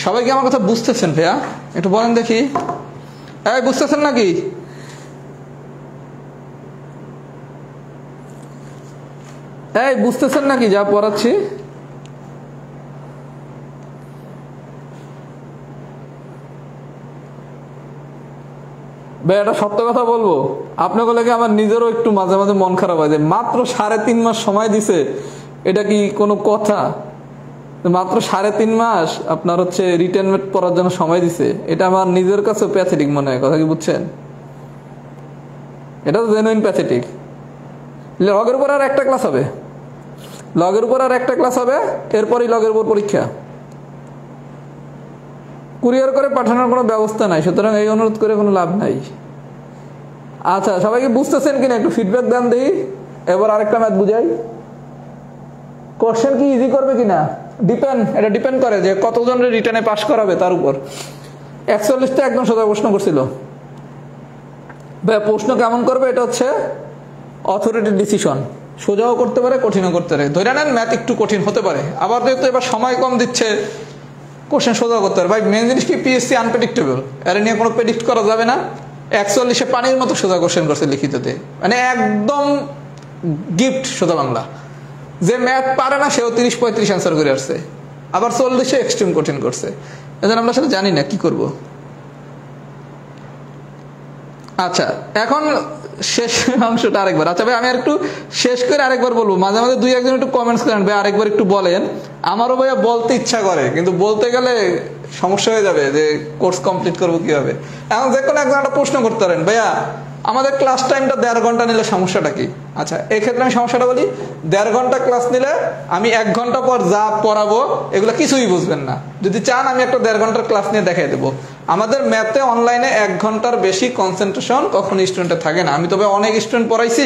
সবাই কি আমার কথা বুঝতেছেন ভাইয়া? একটু বলেন দেখি, এই বুঝতেছেন নাকি? এই বুঝতেছেন নাকি যা পড়াচ্ছি? ভাই এটা সত্য কথা বলবো, আপনাকে লাগে আমার নিজেরও একটু মাঝে মাঝে মন খারাপ হয় যে মাত্র 3.5 মাস সময় দিছে। এটা কি কোনো কথা? মাত্র 3.5 মাস আপনার হচ্ছে রিটেনমেন্ট পড়ার জন্য সময় দিছে, এটা আমার নিজের কাছে প্যাথেটিক মনে হয়। কথা কি বুঝছেন? এটা তো জেনুইন প্যাথেটিক। লগের উপর আর একটা ক্লাস হবে, এরপরই লগের উপর পরীক্ষা। কুরিয়ার করে পাঠানোর কোনো ব্যবস্থা নাই, সুতরাং এই অনুরোধ করে কোনো লাভ নাই। আচ্ছা, সবাইকে বুঝতেছেন কিনা একটু ফিডব্যাক দেন দেখি। এবার আরেকটা ম্যাথ বুঝাই। কোশ্চেন কি ইজি করবে কিনা এটা ডিপেন্ড করে যে কতজনের রিটার্নে পাস করাবে তার উপর। 41টা একদম সোজা প্রশ্ন করছিল। প্রশ্ন কেমন করবে এটা হচ্ছে অথরিটি ডিসিশন। সোজাও করতে পারে, কঠিনও করতে পারে। ধরে নেন ম্যাথ একটু কঠিন হতে পারে, আবার যেহেতু এবার সময় কম দিচ্ছে কোশ্চেন সোজা করতে পারে। ভাই মেন জিনিস কি পিএসসি আনপ্রেডিক্টেবল, এর নিয়ে কোনো প্রেডিক্ট করা যাবে না। 41-এ পানির মতো সোজা কোশ্চেন করছে লিখিততে, মানে একদম গিফট সোজা বাংলা। যে ম্যাথ পারে না সেও 30-35 অ্যান্সার করে আসছে, আবার 40-এ এক্সট্রিম কঠিন করছে। এজন্য আমরা সেটা জানি না কি করব। আচ্ছা, এখন শেষ অংশটা আরেকবার। আচ্ছা ভাই আমি আর একটু শেষ করে আরেকবার বলবো। মাঝে মাঝে 2-1 জন একটু কমেন্টস করেন ভাই আরেকবার একটু বলেন। আমারও ভাইয়া বলতে ইচ্ছা করে, কিন্তু বলতে গেলে সমস্যা হয়ে যাবে যে কোর্স কমপ্লিট করবো কিভাবে। এখন যে কোনো একজন একটা প্রশ্ন করতে পারেন, ভাইয়া আমাদের ক্লাস টাইমটা 1.5 ঘন্টা নিলে সমস্যাটা কি? আচ্ছা, এক্ষেত্রে আমি সমস্যাটা বলি। 1.5 ঘন্টা ক্লাস নিলে আমি 1 ঘন্টা পর যা পড়াবো এগুলো কিছুই বুঝবেন না। যদি চান আমি একটা 1.5 ঘন্টার ক্লাস নিয়ে দেখাই দেবো। আমাদের ম্যাথে অনলাইনে 1 ঘন্টার বেশি কনসেন্ট্রেশন কখনো স্টুডেন্টের থাকে না। আমি তবে অনেক স্টুডেন্ট পড়াইছি,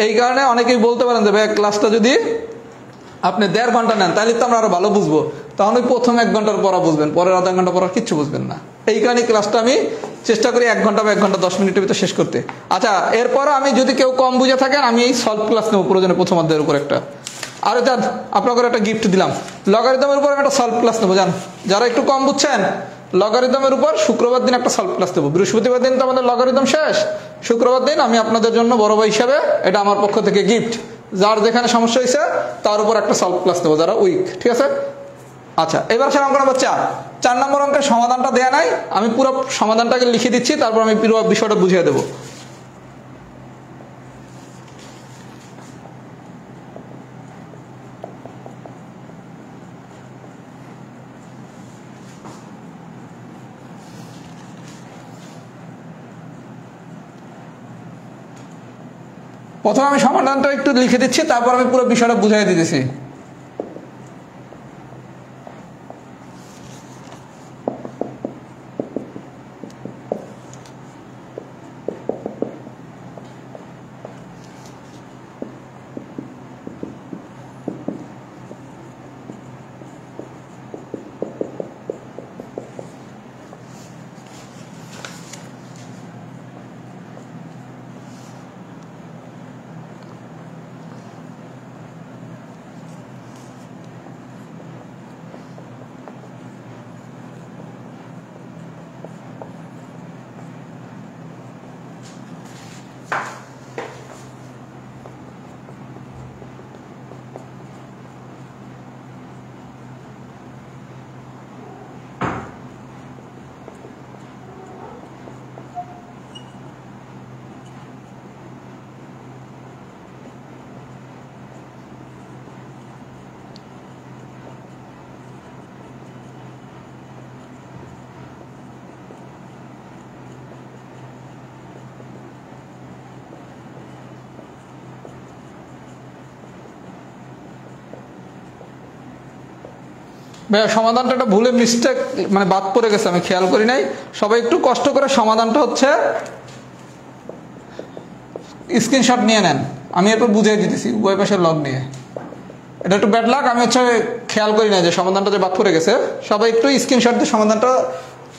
এই কারণে অনেকেই বলতে পারেন যে ভাই ক্লাসটা যদি আপনি 1.5 ঘন্টা নেন তাহলে তো আমরা আরো ভালো বুঝবো। তখন ওই প্রথম 1 ঘন্টার পড়া বুঝবেন, পরের আধা ঘন্টা পড়া কিচ্ছু বুঝবেন না। এই কারণে ক্লাসটা আমি চেষ্টা করি 1 ঘন্টা বা 1 ঘন্টা 10 মিনিটের ভিতরে শেষ করতে। আচ্ছা, এরপরও আমি যদি কেউ কম বুঝে থাকেন আমি এই সলভ ক্লাস নেবো প্রয়োজনে প্রথম অধ্যায়ের উপর একটা। আর যান আপনাকে একটা গিফট দিলাম, লগারিদমের উপর আমি একটা সলভ ক্লাস নেবো। যান যারা একটু কম বুঝছেন লগারিদমের উপর শুক্রবার দিন একটা সলভ ক্লাস দেবো। বৃহস্পতিবার দিন তো আমাদের লগারিদম শেষ, শুক্রবার দিন আমি আপনাদের জন্য বড় ভাই হিসাবে এটা আমার পক্ষ থেকে গিফট। যার যেখানে সমস্যা হয়েছে তার উপর একটা সলভ ক্লাস নেবো, যারা উইক। ঠিক আছে? আচ্ছা, এবার সে অঙ্ক নাম্বার 4 নম্বর অঙ্কের সমাধানটা দেয়া নাই, আমি পুরো সমাধানটাকে লিখে দিচ্ছি, তারপর আমি পুরো বিষয়টা বুঝিয়ে দেবো। প্রথমে আমি সমাধানটা একটু লিখে দিচ্ছি, তারপর আমি পুরো বিষয়টা বুঝিয়ে দিতেছি। ভাইয়া সমাধানটা একটা ভুলে মিস্টেক মানে বাদ পড়ে গেছে, আমি খেয়াল করি নাই। সবাই একটু কষ্ট করে সমাধানটা হচ্ছে স্ক্রিনশট নিয়ে নেন, আমি এরপর বুঝিয়ে দিতেছি উভয় পাশের লগ নিয়ে। এটা একটু ব্যাড লাক, আমি হচ্ছে খেয়াল করি না যে সমাধানটা যে বাদ পড়ে গেছে। সবাই একটু স্ক্রিনশট দিয়ে সমাধানটা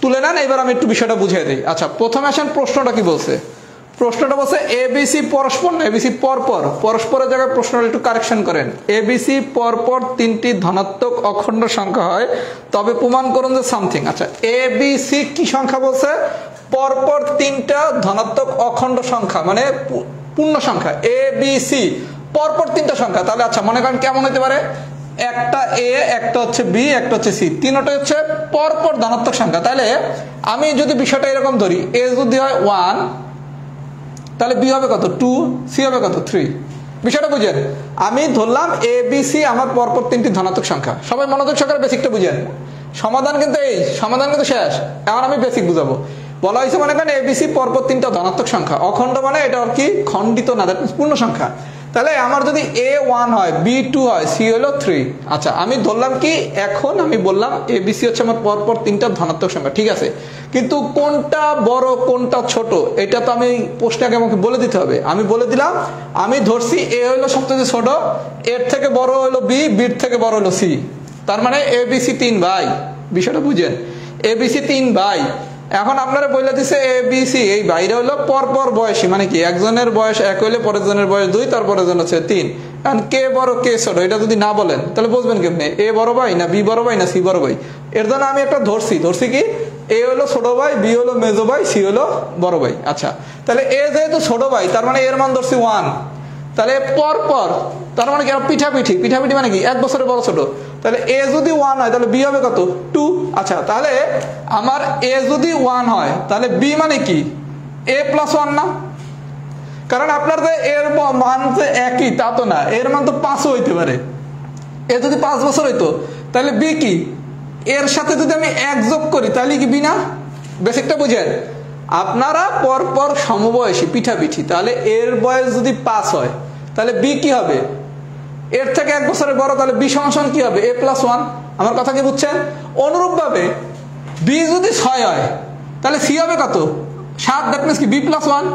তুলে নেন, এবার আমি একটু বিষয়টা বুঝিয়ে দিই। আচ্ছা, প্রথমে আসেন প্রশ্নটা কি বলছে। প্রশ্নটা বলছে এবিসি পরস্পর না এবিসি পরপর, পরস্পরের জায়গায় প্রশ্নটা একটু কারেকশন করেন। এবিসি পরপর তিনটি ধনাত্মক অখণ্ড সংখ্যা হয় তবে প্রমাণ করুন যে সামথিং। আচ্ছা, এবিসি কি সংখ্যা বলছে? পরপর তিনটা ধনাত্মক অখণ্ড সংখ্যা মানে পূর্ণ সংখ্যা। এবিসি পরপর তিনটা সংখ্যা, তাহলে আচ্ছা মনে করেন কেমন হতে পারে, একটা এ, একটা হচ্ছে বি, একটা হচ্ছে সি, তিনটা হচ্ছে পরপর ধনাত্মক সংখ্যা। তাহলে আমি যদি বিষয়টা এরকম ধরি, এ যদি হয় 1, তাহলে বি হবে কত 2, সি হবে কত 3। বিষয়টা বুঝেন, আমি ধরলাম এ বি সি আমার পরপর তিনটি ধনাত্মক সংখ্যা। সবাই মনোযোগ সহকারে বেসিকটা বুঝেন। সমাধান কিন্তু এই সমাধান কিন্তু শেষ, এখন আমি বেসিক বুঝাবো। বলা হয়েছে মনে করেন এবিসি পরপর তিনটা ধনাত্মক সংখ্যা, অখণ্ড মানে এটা আর কি খণ্ডিত না, দ্যাট মিন্স পূর্ণ সংখ্যা। তাহলে আমার যদি এ 1 হয়, বি 2 হয়, সি হলো 3। আচ্ছা, আমি ধরলাম কি, এখন আমি বললাম এবিসি হচ্ছে আমার পরপর তিনটা ধনাত্মক সংখ্যা, ঠিক আছে। কিন্তু কোনটা বড় কোনটা ছোট এটা তো আমি প্রশ্নে আগে আমাকে বলে দিতে হবে। আমি বলে দিলাম, আমি ধরছি এ হলো সবচেয়ে ছোট, এর থেকে বড় হলো বি, বির থেকে বড় হলো সি। তার মানে এবিসি 3 ভাই। বিষয়টা বুঝেন, এবিসি 3 ভাই। এখন আপনারা বলে দিছে এ বি সি, এই বাইরে হলো পরপর বয়সী, মানে কি একজনের বয়স 1 হইলে পরের জনের বয়স 2, তারপরের জন হচ্ছে 3। এখন কে বড় কে ছোট এটা যদি না বলেন তাহলে বুঝবেন কেমনে এ বড় ভাই না বি বড় ভাই না সি বড় ভাই। এর জন্য আমি একটা ধরছি কি এ হলো ছোট ভাই, বি হলো মেজো ভাই, সি হলো বড় ভাই। আচ্ছা, তাহলে এ যেহেতু ছোট ভাই তার মানে এর মান ধরছি 1, তাহলে পরপর তার মানে কি পিঠাপিঠি, পিঠাপিঠি মানে কি 1 বছরের বড় ছোট। তাহলে এ যদি 1 হয় তাহলে বি হবে কত 2। আচ্ছা, তাহলে আমার এ যদি 1 হয় তাহলে বি মানে কি এ প্লাস 1 না? কারণ আপনার যে এর মান যে একই তা তো না, এর মান তো 5ও হইতে পারে। এ যদি 5 বছর হইতো তাহলে বি কি এর সাথে যদি আমি 1 যোগ করি তাহলে কি বি না? বেসিকটা বুঝেন, আপনারা পরপর সমবয়সী পিঠাপিঠি, তাহলে এর বয়স যদি 5 হয় তাহলে বি কি হবে এর থেকে 1 বছরের বড়, তাহলে বি সমান কি হবে এ প্লাস 1। আমার কথা কি বুঝছেন? অনুরূপ ভাবে বি যদি 6 হয় তাহলে সি হবে কত 7, দ্যাট মিন্স কি বি প্লাস 1।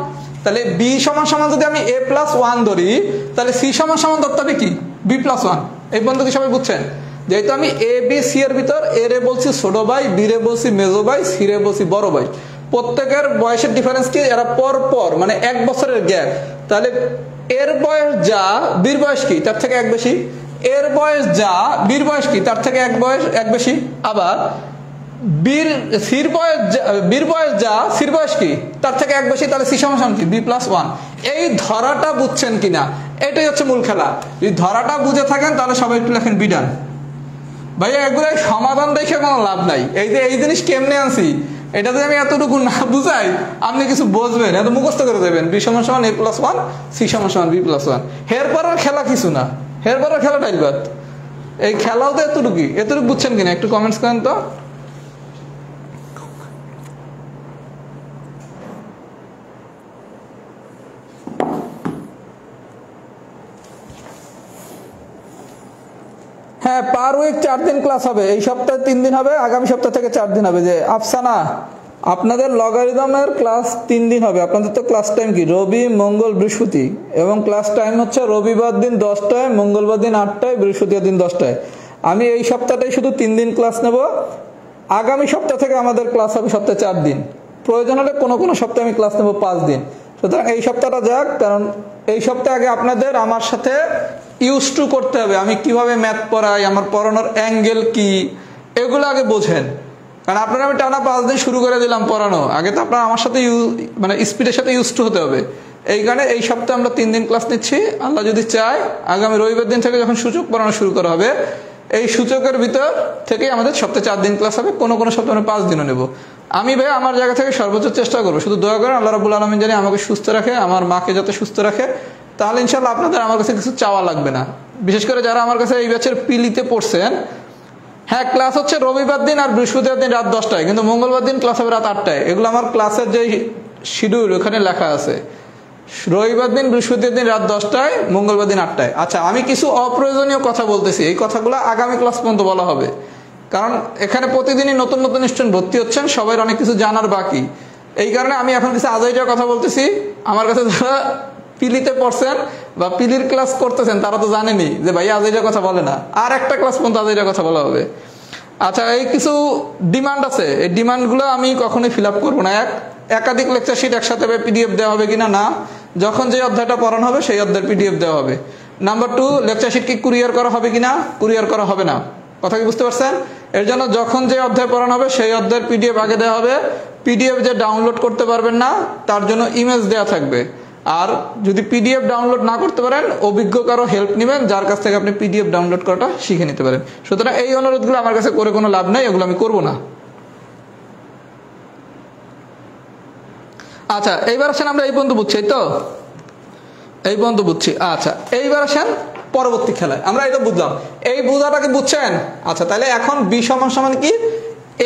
তাহলে বি সমান যদি আমি এ প্লাস 1 ধরি তাহলে সি সমান ধরতে হবে কি বি প্লাস 1। এই পর্যন্ত কি সবাই বুঝছেন? যেহেতু আমি এ বি সি এর ভিতর এ রে বলছি ছোট ভাই, বি রে বলছি মেজো ভাই, সি রে বলছি বড় ভাই, প্রত্যেকের বয়সের ডিফারেন্স কি এরা পর মানে 1 বছরের গ্যাপ। তাহলে এর বয়স যা বীর বয়স কি তার থেকে 1 বেশি, এর বয়স যা বীর বয়স কি তার থেকে 1 বেশি। আবার বীর বয়স যা সির বয়স কি তার থেকে 1 বেশি, তাহলে সি সমান কি বি প্লাস 1। এই ধরাটা বুঝছেন কিনা এটাই হচ্ছে মূল খেলা। যদি ধরাটা বুঝে থাকেন তাহলে সবাই একটু লেখেন বিডান। ভাইয়া এগুলো সমাধান দেখে কোনো লাভ নাই। এই যে এই জিনিস কেমনে আনছি এটা যদি আমি এতটুকু না বুঝাই আপনি কিছু বুঝবেন, এত মুখস্থ করে দেবেন বি সমান এ প্লাস 1, সি সমান বি প্লাস 1। এরপরের খেলা কিছু না, এরপরের খেলা টাইলবাদ। এই খেলাও তো এতটুকু বুঝছেন কিনা একটু কমেন্টস করেন তো। হ্যাঁ, পার উইক 4 দিন ক্লাস হবে। এই সপ্তাহে 3 দিন হবে, আগামী সপ্তাহ থেকে 4 দিন হবে। যে আফসানা, আপনাদের লগারিদমের ক্লাস 3 দিন হবে। আপনাদের তো ক্লাস টাইম কি রবি মঙ্গল বৃহস্পতি, এবং ক্লাস টাইম হচ্ছে রবিবার দিন 10টায়, মঙ্গলবার দিন 8টায়, বৃহস্পতিবার দিন 10টায়। আমি এই সপ্তাহটাই শুধু 3 দিন ক্লাস নেব। আগামী সপ্তাহ থেকে আমাদের ক্লাস হবে সপ্তাহে 4 দিন। প্রয়োজন হলে কোনো সপ্তাহে আমি ক্লাস নেব 5 দিন। সুতরাং এই সপ্তাহটা যাক, কারণ এই সপ্তাহে আগে আপনাদের আমার সাথে ইউজ টু করতে হবে। আমি কিভাবে ম্যাথ পড়াই, আমার পড়ানোর অ্যাঙ্গেল কি, এগুলো আগে বোঝেন। কারণ আপনারা আমি টানা 5 দিন শুরু করে দিলাম পড়ানো, আগে তো আপনার আমার সাথে মানে স্পিডের সাথে ইউজ টু হতে হবে। এই কারণে এই সপ্তাহে আমরা 3 দিন ক্লাস নিচ্ছি। আল্লাহ যদি চায় আগামী রবিবার দিন থেকে যখন সূচক পড়ানো শুরু করা হবে, এই সূচকের ভিতর থেকে আমাদের সপ্তাহে 4 দিন ক্লাস হবে। কোনো সপ্তাহে আমরা 5 দিনও নেব। আমি ভাই আমার জায়গা থেকে সর্বোচ্চ চেষ্টা করবো। শুধু দয়া করেন আল্লাহ রাব্বুল আলামিন জানি আমাকে সুস্থ রাখে, আমার মাকে যাতে সুস্থ রাখে, তাহলে ইনশাল্লাহ আপনাদের আমার কাছে কিছু চাওয়া লাগবে না। বিশেষ করে যারা আমার কাছে এই ব্যাচের পিলিতে পড়ছেন, হ্যাঁ ক্লাস হচ্ছে রবিবার দিন আর বৃহস্পতিবার দিন রাত 10টায়, কিন্তু মঙ্গলবার দিন ক্লাস হবে রাত 8টায়। এগুলো আমার ক্লাসের যে শিডিউল ওখানে লেখা আছে, রবিবার দিন বৃহস্পতিবার দিন রাত 10টায়, মঙ্গলবার দিন 8টায়। আচ্ছা, আমি কিছু অপ্রয়োজনীয় কথা বলতেছি, এই কথাগুলো আগামী ক্লাস পর্যন্ত বলা হবে। কারণ এখানে প্রতিদিনই নতুন নতুন স্টুডেন্ট ভর্তি হচ্ছেন, সবাই অনেক কিছু জানার বাকি। এই কারণে আমি এখন কিছু আজাইরা কথা বলতেছি। আমার কাছে যারা পিলিতে পড়ছেন বা পিলির ক্লাস করতেছেন তারা তো জানেনি যে ভাই আজাইরা কথা বলে না, আর একটা ক্লাস পর্যন্ত আজাইরা কথা বলা হবে। আচ্ছা, এই কিছু ডিমান্ড আছে, এই ডিমান্ডগুলো আমি কখনোই ফিল আপ করবো না। একাধিক লেকচার শিট একসাথে পিডিএফ দেওয়া হবে কিনা, না, যখন যে অধ্যায়টা পড়ানো হবে সেই অধ্যায়ের পিডিএফ দেওয়া হবে। নাম্বার 2, লেকচার শিট কি কুরিয়ার করা হবে কিনা, কুরিয়ার করা হবে না। কথা কি বুঝতে পারছেন? এর জন্য যখন যে অধ্যায় পড়ানো হবে সেই অধ্যায়ের পিডিএফ আগে দেওয়া হবে। পিডিএফ যে ডাউনলোড করতে পারবেন না তার জন্য ইমেজ দেওয়া থাকবে। আর যদি পিডিএফ ডাউনলোড না করতে পারেন, অভিজ্ঞ কারো হেল্প নেবেন যার কাছ থেকে আপনি পিডিএফ ডাউনলোড করাটা শিখে নিতে পারেন। সুতরাং এই অনুরোধগুলো আমার কাছে করে কোনো লাভ নেই, এগুলো আমি করবো না। আচ্ছা, এইবার আসেন আমরা এই পর্যন্ত বুঝছি, তো এই পর্যন্ত বুঝছি। আচ্ছা, এইবার আসেন পরবর্তী খেলায়। আমরা এটা বুঝলাম, এই বোঝাটাকে বুঝছেন? আচ্ছা, তাহলে এখন বি সমান সমান কি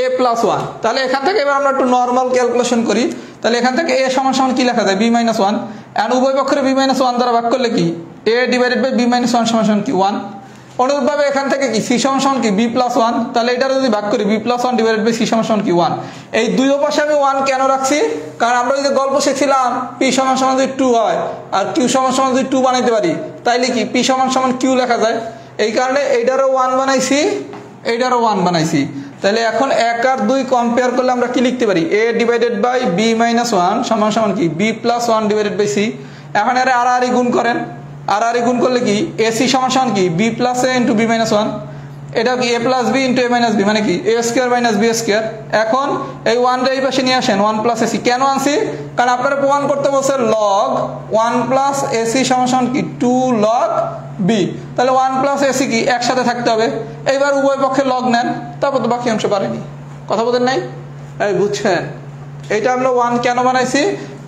a+1। তাহলে এখান থেকে এবার আমরা একটু নর্মাল ক্যালকুলেশন করি। তাহলে এখান থেকে a সমান সমান কি লেখা যায়, b-1। এন্ড উভয় পক্ষের b-1 দ্বারা ভাগ করলে কি a ডিভাইডেড বাই b-1 সমান সমান কি 1। অনুরূপভাবে এখান থেকে কি c সমান সমান কি b+1। তাহলে এটা যদি ভাগ করি b+1 ডিভাইডেড বাই c সমান সমান কি 1। এই দুই পাশে আমি 1 কেন রাখছি? কারণ আমরা যদি গল্প শিখছিলাম p সমান সমান যদি 2 হয় আর q সমান সমান যদি 2 বানাইতে পারি, তাইলে কি p সমান সমান q লেখা যায়। এই কারণে এইটারও 1 বানাইছি, এইটারও 1 বানাইছি। তাহলে এখন 1 আর 2 কম্পেয়ার করলে আমরা কি লিখতে পারি, a ডিভাইডেড বাই b-1 সমান সমান কি b+1 ডিভাইডেড বাই c। এখন এর আর গুণ করেন, আর গুণ করলে কি ac সমান সমান কি b+a ইন্টু b-1। এটা কি a plus b into a minus b, মানে কি a square minus b square. এখন এই 1 এই পাশে নিয়ে আসেন, 1 প্লাস ac। কেন আনছি? কারণ আপনারা প্রমাণ করতে বলছে লগ 1 প্লাস ac সমান সমান কি 2 লগ b। তাহলে 1 প্লাস ac কি একসাথে থাকতে হবে। এইবার উভয় পক্ষে লগ নেন, তারপর তো বাকি অংশ পারেনি। কথা বলেন নাই? এই বুঝছেন? এইটা আমরা 1 কেন বানাইছি?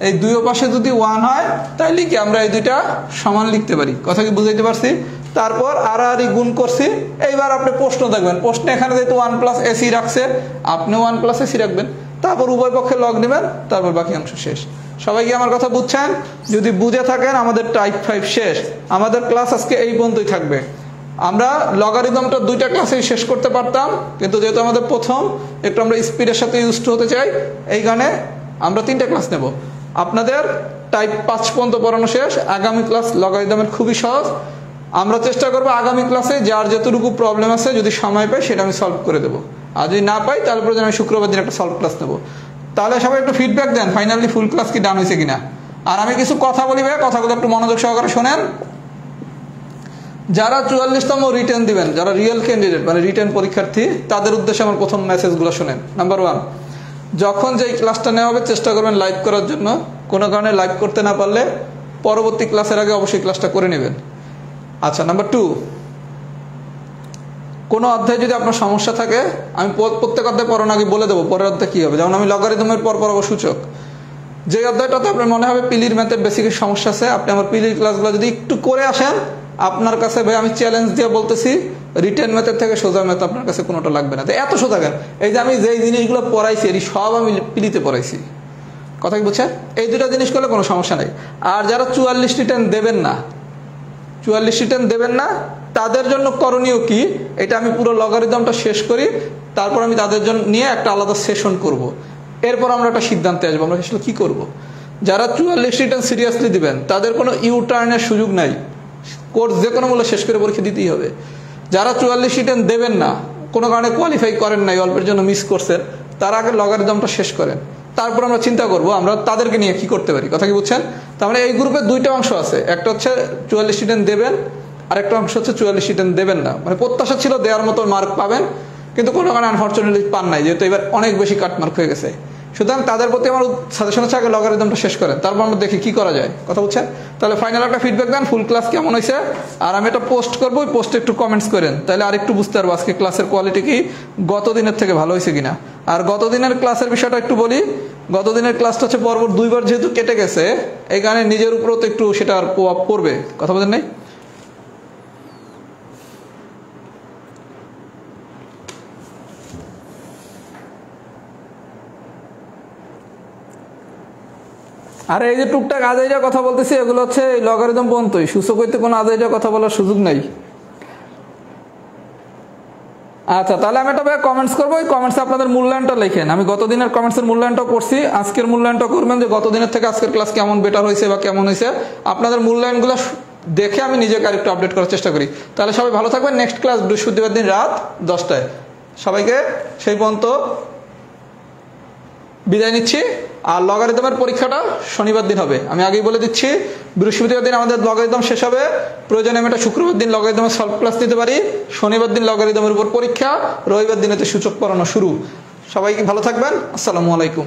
এই দুই পাশে যদি 1 হয় তাইলে কি আমরা এই দুইটা সমান লিখতে পারি। কথা কি বুঝাইতে পারছি? তারপর আর গুণ করছি। এইবার আপনি প্রশ্ন দেখবেন, প্রশ্নে এখানে যেহেতু 1 প্লাস ac রাখছে, আপনি 1 প্লাস ac রাখবেন, তারপর উভয় পক্ষে লগ নেবেন, তারপর বাকি অংশ শেষ। সবাই কি আমার কথা বুঝছেন? যদি বুঝে থাকেন আমাদের টাইপ 5 শেষ। আমাদের ক্লাস আজকে এই পর্যন্তই থাকবে। আমরা লগারিদমটা 2টা ক্লাসেই শেষ করতে পারতাম, কিন্তু যেহেতু আমাদের প্রথম, একটু আমরা স্পিডের সাথে ইউজড হতে চাই, এই কারণে আমরা 3টা ক্লাস নেব। আপনাদের টাইপ 5 পর্যন্ত পড়ানো শেষ। আগামী ক্লাস লগারিদমের খুবই সহজ। আমরা চেষ্টা করবো আগামী ক্লাসে যার যতটুকু প্রবলেম আছে যদি সময় পাই সেটা আমি সলভ করে দেবো, আর যদি না পাই তারপরে আমি শুক্রবার দিন একটা সলভ ক্লাস নেবো। তাহলে সবাই একটু ফিডব্যাক দেন ফাইনালি ফুল ক্লাস কি ডান হয়েছে কিনা। আর আমি কিছু কথা বলি ভাই, কথাগুলো একটু মনোযোগ সহকারে শোনেন। যারা 44তম রিটেন দিবেন, যারা রিয়েল ক্যান্ডিডেট মানে রিটেন পরীক্ষার্থী, তাদের উদ্দেশ্যে আমার প্রথম মেসেজগুলো শোনেন। নাম্বার 1, যখন যেই ক্লাসটা নেওয়া হবে চেষ্টা করবেন লাইভ করার জন্য। কোনো কারণে লাইভ করতে না পারলে পরবর্তী ক্লাসের আগে অবশ্যই ক্লাসটা করে নেবেন। আচ্ছা, নাম্বার 2, কোনো অধ্যায় যদি আপনার সমস্যা থাকে, আমি প্রত্যেক অধ্যায় পড়ানোর আগে বলে দেবো পরের অধ্যায় কী হবে। যেমন আমি লগারিদমের পর পড়াবো সূচক। যে অধ্যায়টাতে আপনার মনে হবে পিলির ম্যাথের বেসিক সমস্যা আছে, আপনি আমার পিলির ক্লাসগুলো যদি একটু করে আসেন, আপনার কাছে ভাই আমি চ্যালেঞ্জ দিয়ে বলতেছি রিটেন ম্যাথের থেকে সোজা ম্যাথ আপনার কাছে কোনোটা লাগবে না। তো এত সোজা কেন? এই যে আমি যেই জিনিসগুলো পড়াইছি এটি সব আমি পিলিতে পড়াইছি। কথা কি বুঝছেন? এই দুটো জিনিস করলে কোনো সমস্যা নেই। আর যারা 44 রিটেন দেবেন না, 44 রিটেন দেবেন না, তাদের জন্য করণীয় কি, এটা আমি পুরো লগারিদমটা শেষ করি, তারপর আমি তাদের জন্য নিয়ে একটা আলাদা সেশন করব। এরপর আমরা একটা সিদ্ধান্তে আসবো আমরা আসলে কী করব। যারা 44 রিটেন সিরিয়াসলি দিবেন তাদের কোনো ইউটার্নের সুযোগ নাই, কোর্স যে কোনো মূল্যে শেষ করে পরীক্ষা দিতেই হবে। যারা 44 রিটেন দেবেন না, কোনো কারণে কোয়ালিফাই করেন নাই, অল্পের জন্য মিস করছেন, তারা আগে লগারিদমটা শেষ করেন, তারপর আমরা চিন্তা করব আমরা তাদেরকে নিয়ে কি করতে পারি। কথা কি বুঝছেন? তার মানে এই গ্রুপে 2টা অংশ আছে, একটা হচ্ছে 44 রিটেন দেবেন, আর একটা অংশ হচ্ছে 44 রিটেন দেবেন না। মানে প্রত্যাশা ছিল দেওয়ার মতো মার্ক পাবেন, কিন্তু কোনো কারণে আনফর্চুনেটলি পান নাই, যেহেতু এবার অনেক বেশি কাট মার্ক হয়ে গেছে। সুতরাং তাদের প্রতি আমার সাজেশন হচ্ছে আগে লগারিদমটা শেষ করেন, তারপর আমরা দেখি কি করা যায়। কথা বুঝছেন? তাহলে ফাইনাল একটা ফিডব্যাক দেন ফুল ক্লাস কেমন হয়েছে। আর আমি এটা পোস্ট করবো, ওই পোস্টে একটু কমেন্টস করেন, তাহলে আর একটু বুঝতে পারবো আজকে ক্লাসের কোয়ালিটি কি গত দিনের থেকে ভালো হয়েছে কিনা। আর গত দিনের ক্লাসের বিষয়টা একটু বলি। গত দিনের ক্লাসটা হচ্ছে পরপর 2বার যেহেতু কেটে গেছে, এই কারণে নিজের উপরেও তো একটু সেটা আর প্রভাব পড়বে। কথা বলেন নাই? আর এই যে টুকটাক আজাইরা কথা বলতেছি, এগুলো হচ্ছে লগারিদম পর্যন্তই, সূচক হইতে কোনো আজাইরা কথা বলার সুযোগ নাই। আচ্ছা, তাহলে আমি একটা কমেন্টস করবো, ওই কমেন্টসে আপনাদের মূল্যায়নটা লিখেন। আমি গত দিনের কমেন্টসের মূল্যায়নটা করছি, আজকের মূল্যায়নটা করবেন যে গত দিনের থেকে আজকের ক্লাস কেমন বেটার হয়েছে বা কেমন হয়েছে। আপনাদের মূল্যায়নগুলো দেখে আমি নিজেকে আরেকটু আপডেট করার চেষ্টা করি। তাহলে সবাই ভালো থাকবেন। নেক্সট ক্লাস বৃহস্পতিবার দিন রাত 10টায়। সবাইকে সেই পর্যন্ত বিদায় নিচ্ছি। আর লগারিদমের পরীক্ষাটা শনিবার দিন হবে, আমি আগেই বলে দিচ্ছি। বৃহস্পতিবার দিন আমাদের লগারিদম শেষ হবে, প্রয়োজনে আমি এটা শুক্রবার দিন লগারিদমের সলভ ক্লাস নিতে পারি। শনিবার দিন লগারিদমের উপর পরীক্ষা, রবিবার দিনেতে সূচক পড়ানো শুরু। সবাই ভালো থাকবেন, আসসালামু আলাইকুম।